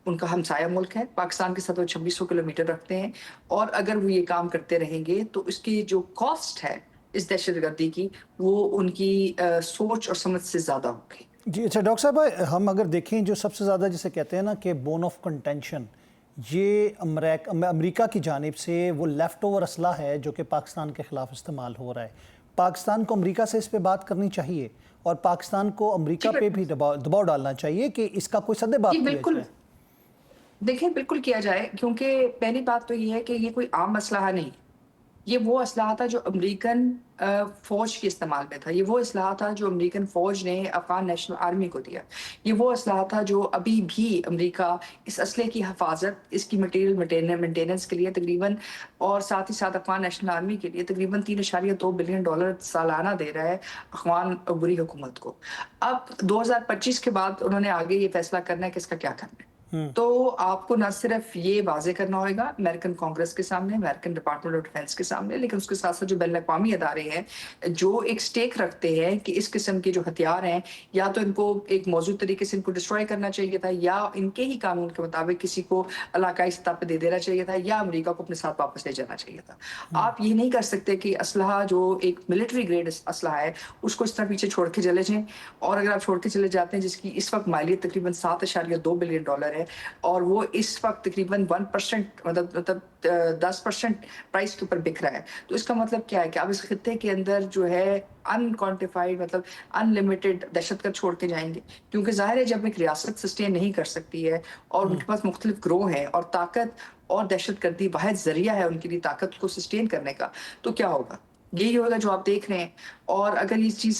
ان کا ہمسایہ ملک ہے، پاکستان کے ساتھ وہ 2600 کلومیٹر رکھتے ہیں، اور اگر وہ یہ کام کرتے رہیں گے تو اس کی جو کاسٹ ہے اس دہشت گردی کی، وہ ان کی سوچ اور سمجھ سے زیادہ ہوگی. جی اچھا ڈاکٹر صاحب، ہم اگر دیکھیں جو سب سے زیادہ جسے کہتے ہیں نا کہ بون آف کنٹینشن، یہ امریکہ کی جانب سے وہ لیفٹ اوور اسلحہ ہے جو کہ پاکستان کے خلاف استعمال ہو رہا ہے. پاکستان کو امریکہ سے اس پہ بات کرنی چاہیے اور پاکستان کو امریکہ پہ بھی دباؤ ڈالنا چاہیے کہ اس کا کوئی سد باب کیا جائے. دیکھیں بالکل کیا جائے، کیونکہ پہلی بات تو یہ ہے کہ یہ کوئی عام اسلحہ نہیں، یہ وہ اسلحہ تھا جو امریکن فوج کے استعمال میں تھا. یہ وہ اسلحہ تھا جو امریکن فوج نے افغان نیشنل آرمی کو دیا. یہ وہ اسلحہ تھا جو ابھی بھی امریکہ اس اسلحے کی حفاظت، اس کی مٹیریل مینٹیننس کے لیے تقریباً، اور ساتھ ہی ساتھ افغان نیشنل آرمی کے لیے تقریباً $3.2 بلین سالانہ دے رہا ہے افغان عبوری حکومت کو. اب 2025 کے بعد انہوں نے آگے یہ فیصلہ کرنا ہے کہ اس کا کیا کرنا ہے. تو آپ کو نہ صرف یہ واضح کرنا ہوگا امریکن کانگریس کے سامنے، امریکن ڈپارٹمنٹ آف ڈیفینس کے سامنے، لیکن اس کے ساتھ ساتھ جو بین الاقوامی ادارے ہیں جو ایک سٹیک رکھتے ہیں کہ اس قسم کے جو ہتھیار ہیں یا تو ان کو ایک موزوں طریقے سے ان کو ڈسٹروائے کرنا چاہیے تھا، یا ان کے ہی قانون کے مطابق کسی کو علاقائی سطح پہ دے دینا چاہیے تھا، یا امریکہ کو اپنے ساتھ واپس لے جانا چاہیے تھا۔ آپ یہ نہیں کر سکتے کہ اسلحہ جو ایک ملٹری گریڈ اسلحہ ہے اس کو اس طرح پیچھے چھوڑ کے چلے جائیں، اور اگر آپ چھوڑ کے چلے جاتے ہیں جس کی اس وقت مالیت تقریباً $7.2 بلین ہے، اور وہ اس وقت تقریباً 1% مطلب 10% پرائس کے اوپر بک رہا ہے، تو اس کا مطلب کیا ہے کہ آپ اس خطے کے اندر جو ہے ان کوانٹیفائڈ مطلب ان لمیٹڈ دہشت گرد چھوڑ کے جائیں گے، کیونکہ ظاہر ہے جب ایک ریاست سسٹین نہیں کر سکتی ہے اور ان کے پاس مختلف گروہ ہیں اور طاقت اور دہشت گردی واحد ذریعہ ہے ان کے لیے طاقت کو سسٹین کرنے کا، تو کیا ہوگا؟ یہی ہوگا جو آپ دیکھ رہے ہیں۔ اور اگر یہ چیز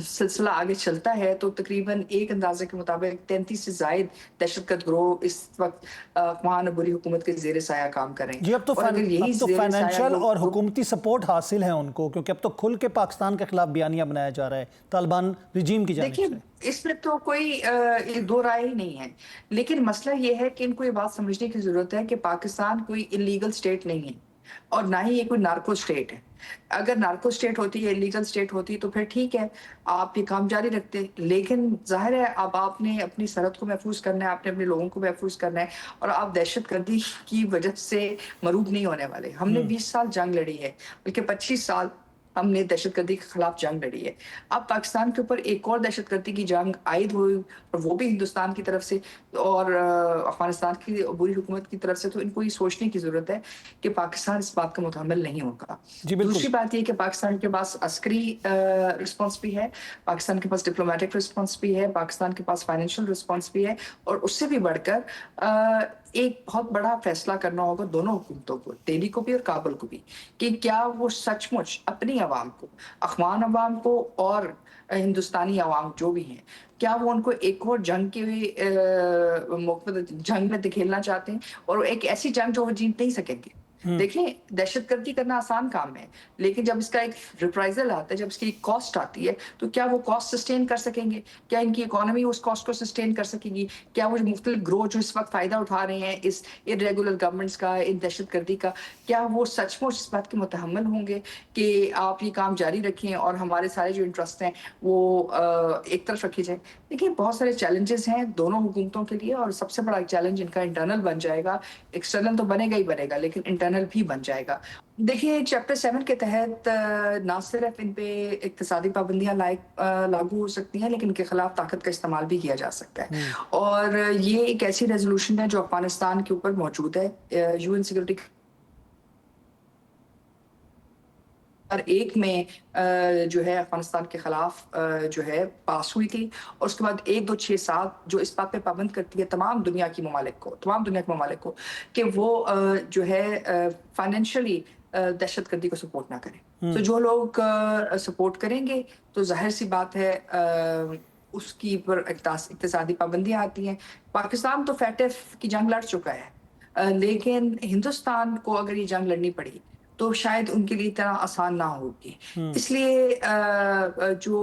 سلسلہ آگے چلتا ہے تو تقریباً ایک اندازے کے مطابق 33 سے زائد دہشت گرد گروہ اس وقت افغان عبوری حکومت کے زیر سایہ کام کر رہے ہیں۔ جی اب تو اور اگر یہی زیر سایہ فائنینشیل اور حکومتی سپورٹ حاصل ہے ان کو، کیونکہ اب تو کھل کے پاکستان کے خلاف بیانیہ بنایا جا رہا ہے طالبان رجیم کی جانب سے۔ دیکھیے اس میں تو کوئی دو رائے ہی نہیں ہے، لیکن مسئلہ یہ ہے کہ ان کو یہ بات سمجھنے کی ضرورت ہے کہ پاکستان کوئی انلیگل سٹیٹ نہیں ہے اور نہ ہی یہ کوئی نارکو سٹیٹ ہے۔ اگر نارکو سٹیٹ ہوتی ہے، انلیگل سٹیٹ ہوتی تو پھر ٹھیک ہے آپ یہ کام جاری رکھتے، لیکن ظاہر ہے اب آپ نے اپنی سرحد کو محفوظ کرنا ہے، آپ نے اپنے لوگوں کو محفوظ کرنا ہے، اور آپ دہشت گردی کی وجہ سے مروب نہیں ہونے والے۔ ہم نے 20 سال جنگ لڑی ہے، بلکہ 25 سال ہم نے دہشت گردی کے خلاف جنگ لڑی ہے۔ اب پاکستان کے اوپر ایک اور دہشت گردی کی جنگ عائد ہوئی اور وہ بھی ہندوستان کی طرف سے اور افغانستان کی عبوری حکومت کی طرف سے، تو ان کو یہ سوچنے کی ضرورت ہے کہ پاکستان اس بات کا متحمل نہیں ہوگا۔ دوسری بات یہ کہ پاکستان کے پاس عسکری رسپانس بھی ہے، پاکستان کے پاس ڈپلومیٹک رسپانس بھی ہے، پاکستان کے پاس فائنینشیل رسپانس بھی ہے، اور اس سے بھی بڑھ کر ایک بہت بڑا فیصلہ کرنا ہوگا دونوں حکومتوں کو، دہلی کو بھی اور کابل کو بھی، کہ کیا وہ سچ مچ اپنی عوام کو، افغان عوام کو اور ہندوستانی عوام جو بھی ہیں، کیا وہ ان کو ایک اور جنگ کے جنگ میں دکھیلنا چاہتے ہیں، اور ایک ایسی جنگ جو وہ جیت نہیں سکیں گے۔ دیکھیں دہشت گردی کرنا آسان کام ہے، لیکن جب اس کا ایک ریپرائزل آتا ہے، جب اس کی ایک کاسٹ آتی ہے، تو کیا وہ کاسٹ سسٹین کر سکیں گے؟ کیا ان کی اکانومی اس کاسٹ کو سسٹین کر سکے گی؟ کیا وہ مختلف گروہ جو اس وقت فائدہ اٹھا رہے ہیں اس irregular گورنمنٹس کا، ان دہشت گردی کا، کیا وہ سچ مچ اس بات کے متحمل ہوں گے کہ آپ یہ کام جاری رکھیں اور ہمارے سارے جو انٹرسٹ ہیں وہ ایک طرف رکھے جائیں؟ دیکھیں بہت سارے چیلنجز ہیں دونوں حکومتوں کے لیے، اور سب سے بڑا چیلنج ان کا انٹرنل بن جائے گا، ایکسٹرنل تو بنے گا ہی بنے گا، لیکن انٹرنل بھی بن جائے گا۔ دیکھیے چیپٹر 7 کے تحت نہ صرف ان پہ اقتصادی پابندیاں لاگو ہو سکتی ہیں، لیکن ان کے خلاف طاقت کا استعمال بھی کیا جا سکتا ہے، اور یہ ایک ایسی ریزولوشن ہے جو افغانستان کے اوپر موجود ہے، UN سیکورٹی اور ایک میں جو ہے افغانستان کے خلاف جو ہے پاس ہوئی تھی، اور اس کے بعد 1 2 6 7 جو اس بات پہ پابند کرتی ہے تمام دنیا کے ممالک کو کہ وہ جو ہے فائنینشلی دہشت گردی کو سپورٹ نہ کریں۔ تو جو لوگ سپورٹ کریں گے تو ظاہر سی بات ہے اس کی پر اقتصادی پابندیاں آتی ہیں۔ پاکستان تو فیٹف کی جنگ لڑ چکا ہے، لیکن ہندوستان کو اگر یہ جنگ لڑنی پڑی تو شاید ان کے لیے اتنا آسان نہ ہوگی۔ اس لیے جو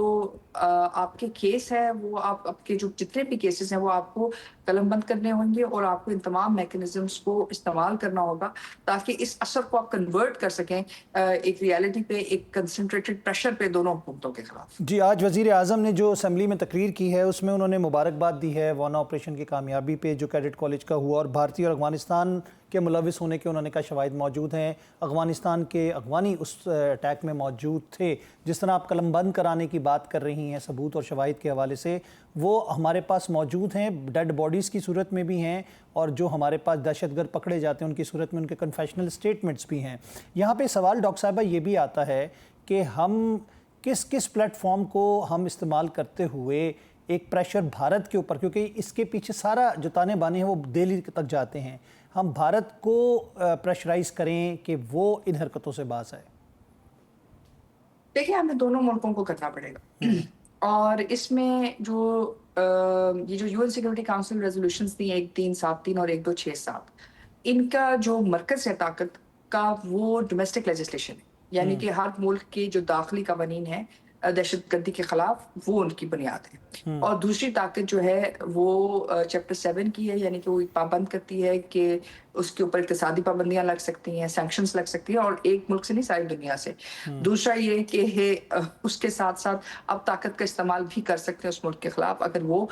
آپ کے کیس ہے وہ آپ کے جو جتنے بھی کیسز ہیں وہ آپ کو قلم بند کرنے ہوں گے، اور آپ کو ان تمام میکنزمز کو استعمال کرنا ہوگا تاکہ اس اثر کو آپ کنورٹ کر سکیں ایک ریالٹی پہ، ایک کنسنٹریٹڈ پریشر پہ دونوں حکومتوں کے خلاف۔ جی آج وزیر اعظم نے جو اسمبلی میں تقریر کی ہے اس میں انہوں نے مبارکباد دی ہے وانا آپریشن کی کامیابی پہ جو کیڈٹ کالج کا ہوا، اور بھارتی اور افغانستان کے ملوث ہونے کے انہوں نے کہا شواہد موجود ہیں، افغانستان کے افغانی اس اٹیک میں موجود تھے۔ جس طرح آپ قلم بند کرانے کی بات کر رہی ہیں ثبوت اور شواہد کے حوالے سے، وہ ہمارے پاس موجود ہیں، ڈیڈ باڈیز کی صورت میں بھی ہیں، اور جو ہمارے پاس دہشت گرد پکڑے جاتے ہیں ان کی صورت میں ان کے کنفیشنل سٹیٹمنٹس بھی ہیں۔ یہاں پہ سوال ڈاکٹر صاحبہ یہ بھی آتا ہے کہ ہم کس پلیٹ فارم کو ہم استعمال کرتے ہوئے ایک پریشر بھارت کے اوپر، کیونکہ اس کے پیچھے سارا جو تانے بانے ہیں وہ دہلی تک جاتے ہیں، ہم بھارت کو پریشرائز کریں کہ وہ ان حرکتوں سے باز آئے؟ دیکھیں ہمیں دونوں ملکوں کو کرنا پڑے گا، اور اس میں جو یہ جو UN سیکورٹی کاؤنسل ریزولوشنز تھیں 1373 اور 1267، ان کا جو مرکز ہے طاقت کا وہ ڈومیسٹک لیجسلیشن ہے، یعنی کہ ہر ملک کے جو داخلی قوانین ہیں دہشت گردی کے خلاف وہ ان کی بنیاد ہے. اور دوسری طاقت جو ہے وہ چیپٹر 7 کی ہے, یعنی کہ وہ پابند کرتی ہے کہ اس کے اوپر اقتصادی پابندیاں لگ سکتی ہیں, سینکشنز لگ سکتی ہیں, اور ایک ملک سے نہیں ساری دنیا سے. دوسرا یہ کہ اس کے ساتھ ساتھ اب طاقت کا استعمال بھی کر سکتے ہیں اس ملک کے خلاف اگر وہ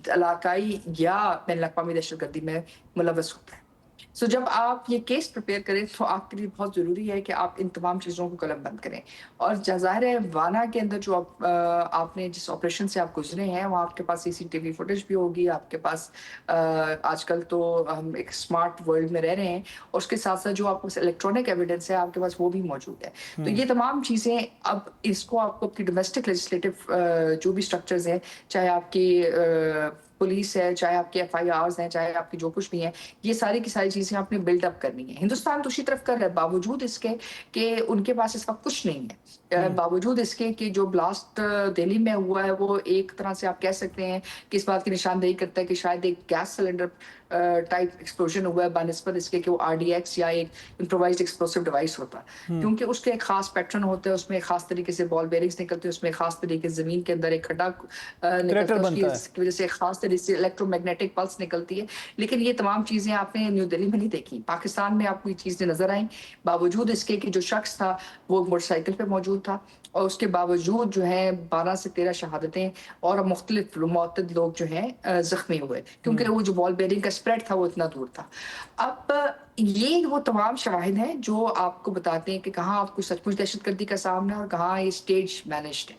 علاقائی یا بین الاقوامی دہشت گردی میں ملوث ہوتا ہے. سو جب آپ یہ کیس پریپیئر کریں تو آپ کے لیے بہت ضروری ہے کہ آپ ان تمام چیزوں کو قلم بند کریں. اور ظاہر ہے وانا کے اندر جو آپ نے جس آپریشن سے آپ گزرے ہیں وہاں آپ کے پاس CCTV فوٹیج بھی ہوگی, آپ کے پاس آج کل تو ہم ایک اسمارٹ ورلڈ میں رہ رہے ہیں, اور اس کے ساتھ ساتھ جو آپ کے الیکٹرانک ایویڈنس ہے آپ کے پاس وہ بھی موجود ہے. تو یہ تمام چیزیں اب اس کو آپ کو اپنی ڈومیسٹک لیجسلیٹو جو بھی اسٹرکچرز ہیں, چاہے آپ کی پولیس ہے, چاہے آپ کے FIRs ہیں, چاہے آپ کی جو کچھ بھی ہیں, یہ ساری کی ساری چیزیں آپ نے بلڈ اپ کرنی ہے. ہندوستان تو اسی طرف کر رہا ہے باوجود اس کے کہ ان کے پاس اس وقت کچھ نہیں ہے, باوجود اس کے کہ جو بلاسٹ دہلی میں ہوا ہے وہ ایک طرح سے آپ کہہ سکتے ہیں کہ اس بات کی نشاندہی کرتا ہے کہ شاید ایک گیس سلنڈر ٹائپ ایکسپلوژن ہوا ہے بنسبت اس کے کہ وہ RDX یا ایک امپرووائزڈ ایکسپلوسیو ڈیوائس ہوتا ہے, کیونکہ اس کے ایک خاص پیٹرن ہوتا ہے, اس میں ایک خاص طریقے سے بال بیرنگز نکلتے ہیں, اس میں ایک خاص طریقے سے زمین کے اندر ایک کھڈا نکلتا ہے, اس کی وجہ سے ایک خاص طریقے سے الیکٹرو میگنیٹک پلس نکلتی ہے. لیکن یہ تمام چیزیں آپ نے نیو دہلی میں نہیں دیکھی, پاکستان میں آپ کو یہ چیزیں نظر آئیں باوجود اس کے کہ جو شخص تھا وہ موٹر سائیکل پہ موجود تھا, اور اس کے باوجود جو ہے 12 سے 13 شہادتیں اور مختلف معتد لوگ جو ہیں زخمی ہوئے, کیونکہ وہ جو بال بیرنگ کا اسپریڈ تھا وہ اتنا دور تھا. اب یہ وہ تمام شواہد ہیں جو آپ کو بتاتے ہیں کہ کہاں آپ کو سچ مچ دہشت گردی کا سامنا ہے اور کہاں یہ اسٹیج مینجڈ ہے.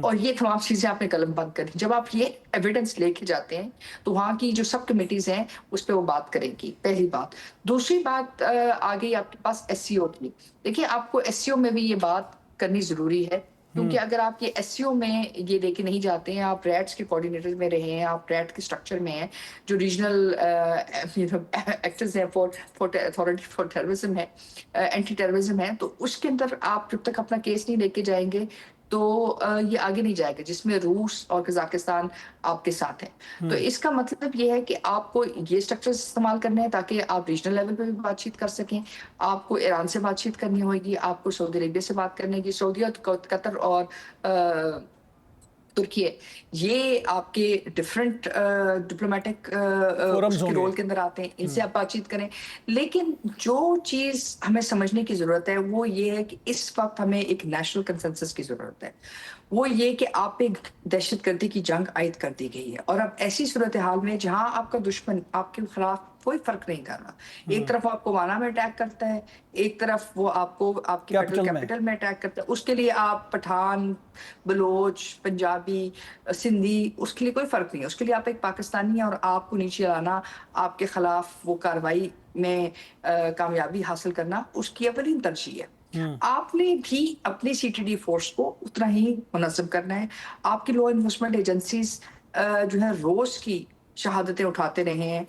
اور یہ تمام چیزیں آپ نے قلم بند کری. جب آپ یہ ایویڈنس لے کے جاتے ہیں تو وہاں کی جو سب کمیٹیز ہیں اس پہ وہ بات کریں گی, پہلی بات. دوسری بات آ گئی آپ کے پاس SCO کی. دیکھیے آپ کو SCO میں بھی یہ بات کرنی ضروری ہے, کیونکہ اگر آپ یہ SCO میں یہ لے کے نہیں جاتے ہیں, آپ ریٹس کے کوآرڈینیٹر میں رہے ہیں, آپ ریٹ کے اسٹرکچر میں ہیں, جو ریجنل ایکٹرز ہیں فور اتھارٹی فار ٹیررزم ہے, اینٹی ٹیررزم ہے, تو اس کے اندر آپ جب تک اپنا کیس نہیں لے کے جائیں گے تو یہ آگے نہیں جائے گا, جس میں روس اور قزاقستان آپ کے ساتھ ہیں. تو اس کا مطلب یہ ہے کہ آپ کو یہ اسٹرکچرز استعمال کرنے ہیں تاکہ آپ ریجنل لیول پہ بھی بات چیت کر سکیں. آپ کو ایران سے بات چیت کرنی ہوگی, آپ کو سعودی عربیہ سے بات کرنے کی, سعودی قطر اور ترکی, یہ آپ کے ڈفرینٹ ڈپلومیٹک رول کے اندر آتے ہیں, ان سے آپ بات چیت کریں. لیکن جو چیز ہمیں سمجھنے کی ضرورت ہے وہ یہ ہے کہ اس وقت ہمیں ایک نیشنل کنسنسس کی ضرورت ہے. وہ یہ کہ آپ پہ دہشت گردی کی جنگ عائد کر دی گئی ہے, اور اب ایسی صورتحال میں جہاں آپ کا دشمن آپ کے خلاف کوئی فرق نہیں کر رہا, ایک طرف آپ کو وانا میں اٹیک کرتا ہے, ایک طرف وہ آپ کو آپ کی فیڈرل کیپٹل میں اٹیک کرتا ہے, اس کے لیے آپ پٹھان, بلوچ, پنجابی, سندھی, اس کے لیے کوئی فرق نہیں ہے. اس کے لیے آپ ایک پاکستانی ہیں اور آپ کو نیچے لانا, آپ کے خلاف وہ کارروائی میں کامیابی حاصل کرنا اس کی اولین ترجیح ہے. آپ نے بھی اپنی CTD فورس کو اتنا ہی منظم کرنا ہے. آپ کی لا انفورسمنٹ ایجنسیز جو ہے روز کی شہادتیں اٹھاتے رہے ہیں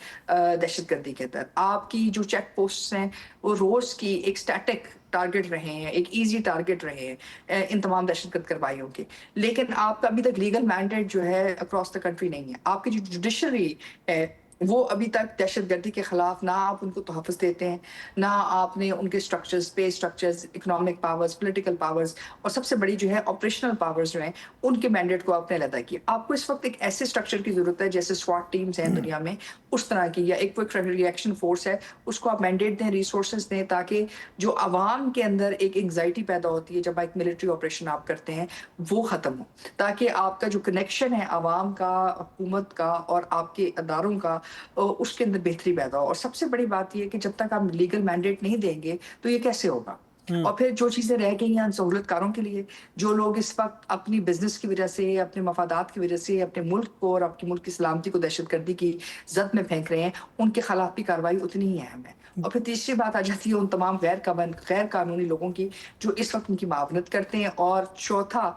دہشت گردی کے تحت. آپ کی جو چیک پوسٹس ہیں وہ روز کی ایک اسٹیٹک ٹارگٹ رہے ہیں, ایک ایزی ٹارگٹ رہے ہیں ان تمام دہشت گرد کارروائیوں کے. لیکن آپ کا ابھی تک لیگل مینڈیٹ جو ہے اکراس دا کنٹری نہیں ہے. آپ کی جو جوڈیشری ہے وہ ابھی تک دہشت گردی کے خلاف نہ آپ ان کو تحفظ دیتے ہیں, نہ آپ نے ان کے structures, pay structures, economic powers, political powers, اور سب سے بڑی جو ہے آپریشنل پاورز جو ہیں ان کے مینڈیٹ کو آپ نے علیحدہ کیا. آپ کو اس وقت ایک ایسے اسٹرکچر کی ضرورت ہے جیسے SWAT ٹیمز ہیں دنیا میں اس طرح کی, یا ایک کوئک ریئیکشن فورس ہے, اس کو آپ مینڈیٹ دیں, ریسورسز دیں, تاکہ جو عوام کے اندر ایک انگزائٹی پیدا ہوتی ہے جب ایک ملٹری آپریشن آپ کرتے ہیں وہ ختم ہو, تاکہ آپ کا جو کنیکشن ہے عوام کا, حکومت کا اور آپ کے اداروں کا, اس کے اندر بہتری پیدا ہو. اور سب سے بڑی بات یہ ہے کہ جب تک آپ لیگل مینڈیٹ نہیں دیں گے تو یہ کیسے ہوگا؟ اور پھر جو چیزیں رہ گئی ہیں سہولت کاروں کے لیے, جو لوگ اس وقت اپنی بزنس کی وجہ سے, اپنے مفادات کی وجہ سے اپنے ملک کو اور اپنے ملک کی سلامتی کو دہشت گردی کی زد میں پھینک رہے ہیں, ان کے خلاف بھی کارروائی اتنی ہی اہم ہے. اور پھر تیسری بات آ جاتی ہے ان تمام غیر قانونی لوگوں کی جو اس وقت ان کی معاونت کرتے ہیں. اور چوتھا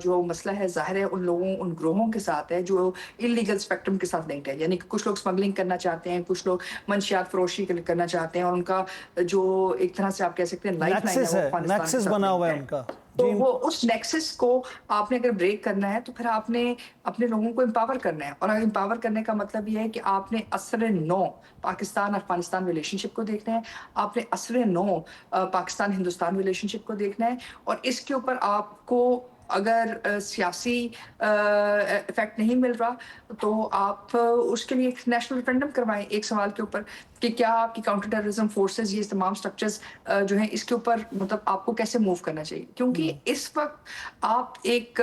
جو مسئلہ ہے ظاہر ہے ان گروہوں کے ساتھ ہے جو انلیگل اسپیکٹرم کے ساتھ لنکڈ ہے, یعنی کہ کچھ لوگ اسمگلنگ کرنا چاہتے ہیں, کچھ لوگ منشیات فروشی کرنا چاہتے ہیں, اور ان کا جو ایک طرح سے آپ کہہ سکتے ہیں لائف لائن ہے وہ نیکسس بنا ہوا ہے ان کا. تو وہ اس نیکسس کو آپ نے اگر بریک کرنا ہے تو پھر آپ نے اپنے لوگوں کو امپاور کرنا ہے. اور امپاور کرنے کا مطلب یہ ہے کہ آپ نے اثر نو پاکستان افغانستان ریلیشن شپ کو دیکھنا ہے, آپ نے اثر نو پاکستان ہندوستان ریلیشن شپ کو دیکھنا ہے, اور اس کے اوپر آپ کو اگر سیاسی افیکٹ نہیں مل رہا تو آپ اس کے لیے ایک نیشنل ریفرینڈم کروائیں ایک سوال کے اوپر کہ کیا آپ کی کاؤنٹر ٹیررزم فورسز یہ تمام سٹرکچرز جو ہیں اس کے اوپر مطلب آپ کو کیسے موو کرنا چاہیے. کیونکہ اس وقت آپ ایک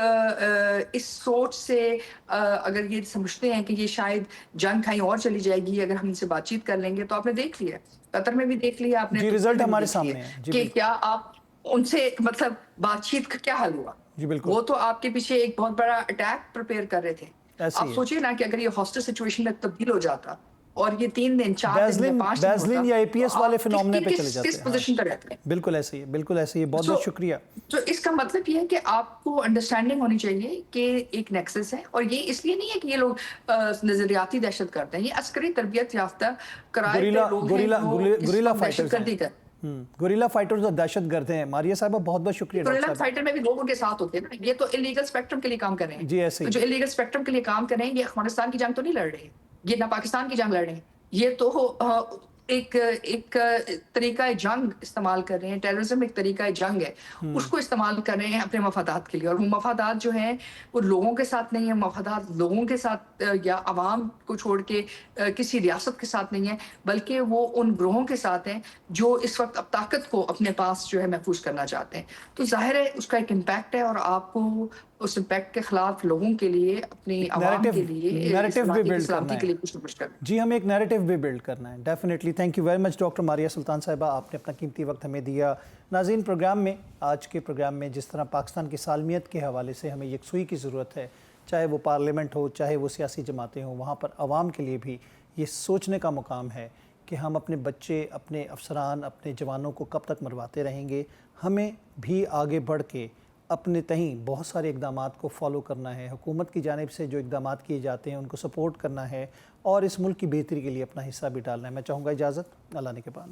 اس سوچ سے اگر یہ سمجھتے ہیں کہ یہ شاید جنگ کہیں اور چلی جائے گی اگر ہم ان سے بات چیت کر لیں گے, تو آپ نے دیکھ لیا قطر میں بھی دیکھ لیا آپ نے, جی رزلٹ ہمارے سامنے ہے کہ کیا آپ ان سے مطلب بات چیت کا کیا حل ہوا. جی بالکل, وہ تو آپ کے پیچھے ایک بہت بڑا اٹیک پریپیئر کر رہے تھے. آپ سوچیے نا کہ اگر یہ ہاسٹل سچویشن میں تبدیل ہو جاتا اور یہ 3 دن 4 دن یا 5 دن بیزلین یا APS والے فینومنا پہ چلے جاتے ہیں, کس پوزیشن پہ رہتے ہیں. بالکل ایسے ہی, بالکل ایسے ہی. بہت بہت شکریہ. تو اس کا مطلب یہ ہے کہ آپ کو انڈرسٹینڈنگ ہونی چاہیے کہ ایک نیکسس ہے, اور یہ اس لیے نہیں ہے کہ یہ لوگ نظریاتی دہشت گرد ہیں, یہ عسکری تربیت یافتہ کرائے پہ لوگ ہیں جو دہشت گردی کر گوریلا فائٹرز اور دہشت گرد ہیں. ماریہ صاحبہ بہت بہت شکریہ. گوریلا فائٹر میں بھی لوگ ان کے ساتھ ہوتے ہیں نا, یہ تو الیگل اسپیکٹرم کے لیے کام کر رہے ہیں. جی ایسے ہی جو الیگل اسپیکٹرم کے لیے کام کر رہے ہیں یہ افغانستان کی جنگ تو نہیں لڑ رہے ہیں, یہ نہ پاکستان کی جنگ لڑ رہے ہیں, یہ تو ایک طریقہ جنگ استعمال کر رہے ہیں. ٹیررزم ایک طریقہ جنگ ہے, اس کو استعمال کر رہے ہیں اپنے مفادات کے لیے, اور وہ مفادات جو ہیں وہ لوگوں کے ساتھ نہیں ہیں, مفادات لوگوں کے ساتھ یا عوام کو چھوڑ کے کسی ریاست کے ساتھ نہیں ہے, بلکہ وہ ان گروہوں کے ساتھ ہیں جو اس وقت اب طاقت کو اپنے پاس جو ہے محفوظ کرنا چاہتے ہیں. تو ظاہر ہے اس کا ایک امپیکٹ ہے, اور آپ کو اس امپیکٹ کے خلاف لوگوں کے لیے, اپنی عوام کے لیے, سلامتی کے لیے کچھ نہ کچھ کرنا ہے. جی ہمیں ایک نیریٹو بھی بلڈ کرنا ہے. Definitely. Thank you very much doctor Maria Sultan صاحبہ, آپ نے اپنا قیمتی وقت ہمیں دیا. ناظرین, پروگرام میں, آج کے پروگرام میں جس طرح پاکستان کی سالمیت کے حوالے سے ہمیں یکسوئی کی ضرورت ہے, چاہے وہ پارلیمنٹ ہو, چاہے وہ سیاسی جماعتیں ہوں, وہاں پر عوام کے لیے بھی یہ سوچنے کا مقام ہے کہ ہم اپنے بچے, اپنے افسران, اپنے جوانوں کو کب تک مرواتے رہیں گے. ہمیں بھی آگے بڑھ کے اپنے تئیں بہت سارے اقدامات کو فالو کرنا ہے. حکومت کی جانب سے جو اقدامات کیے جاتے ہیں ان کو سپورٹ کرنا ہے, اور اس ملک کی بہتری کے لیے اپنا حصہ بھی ڈالنا ہے. میں چاہوں گا اجازت. اللہ نے کے بعد.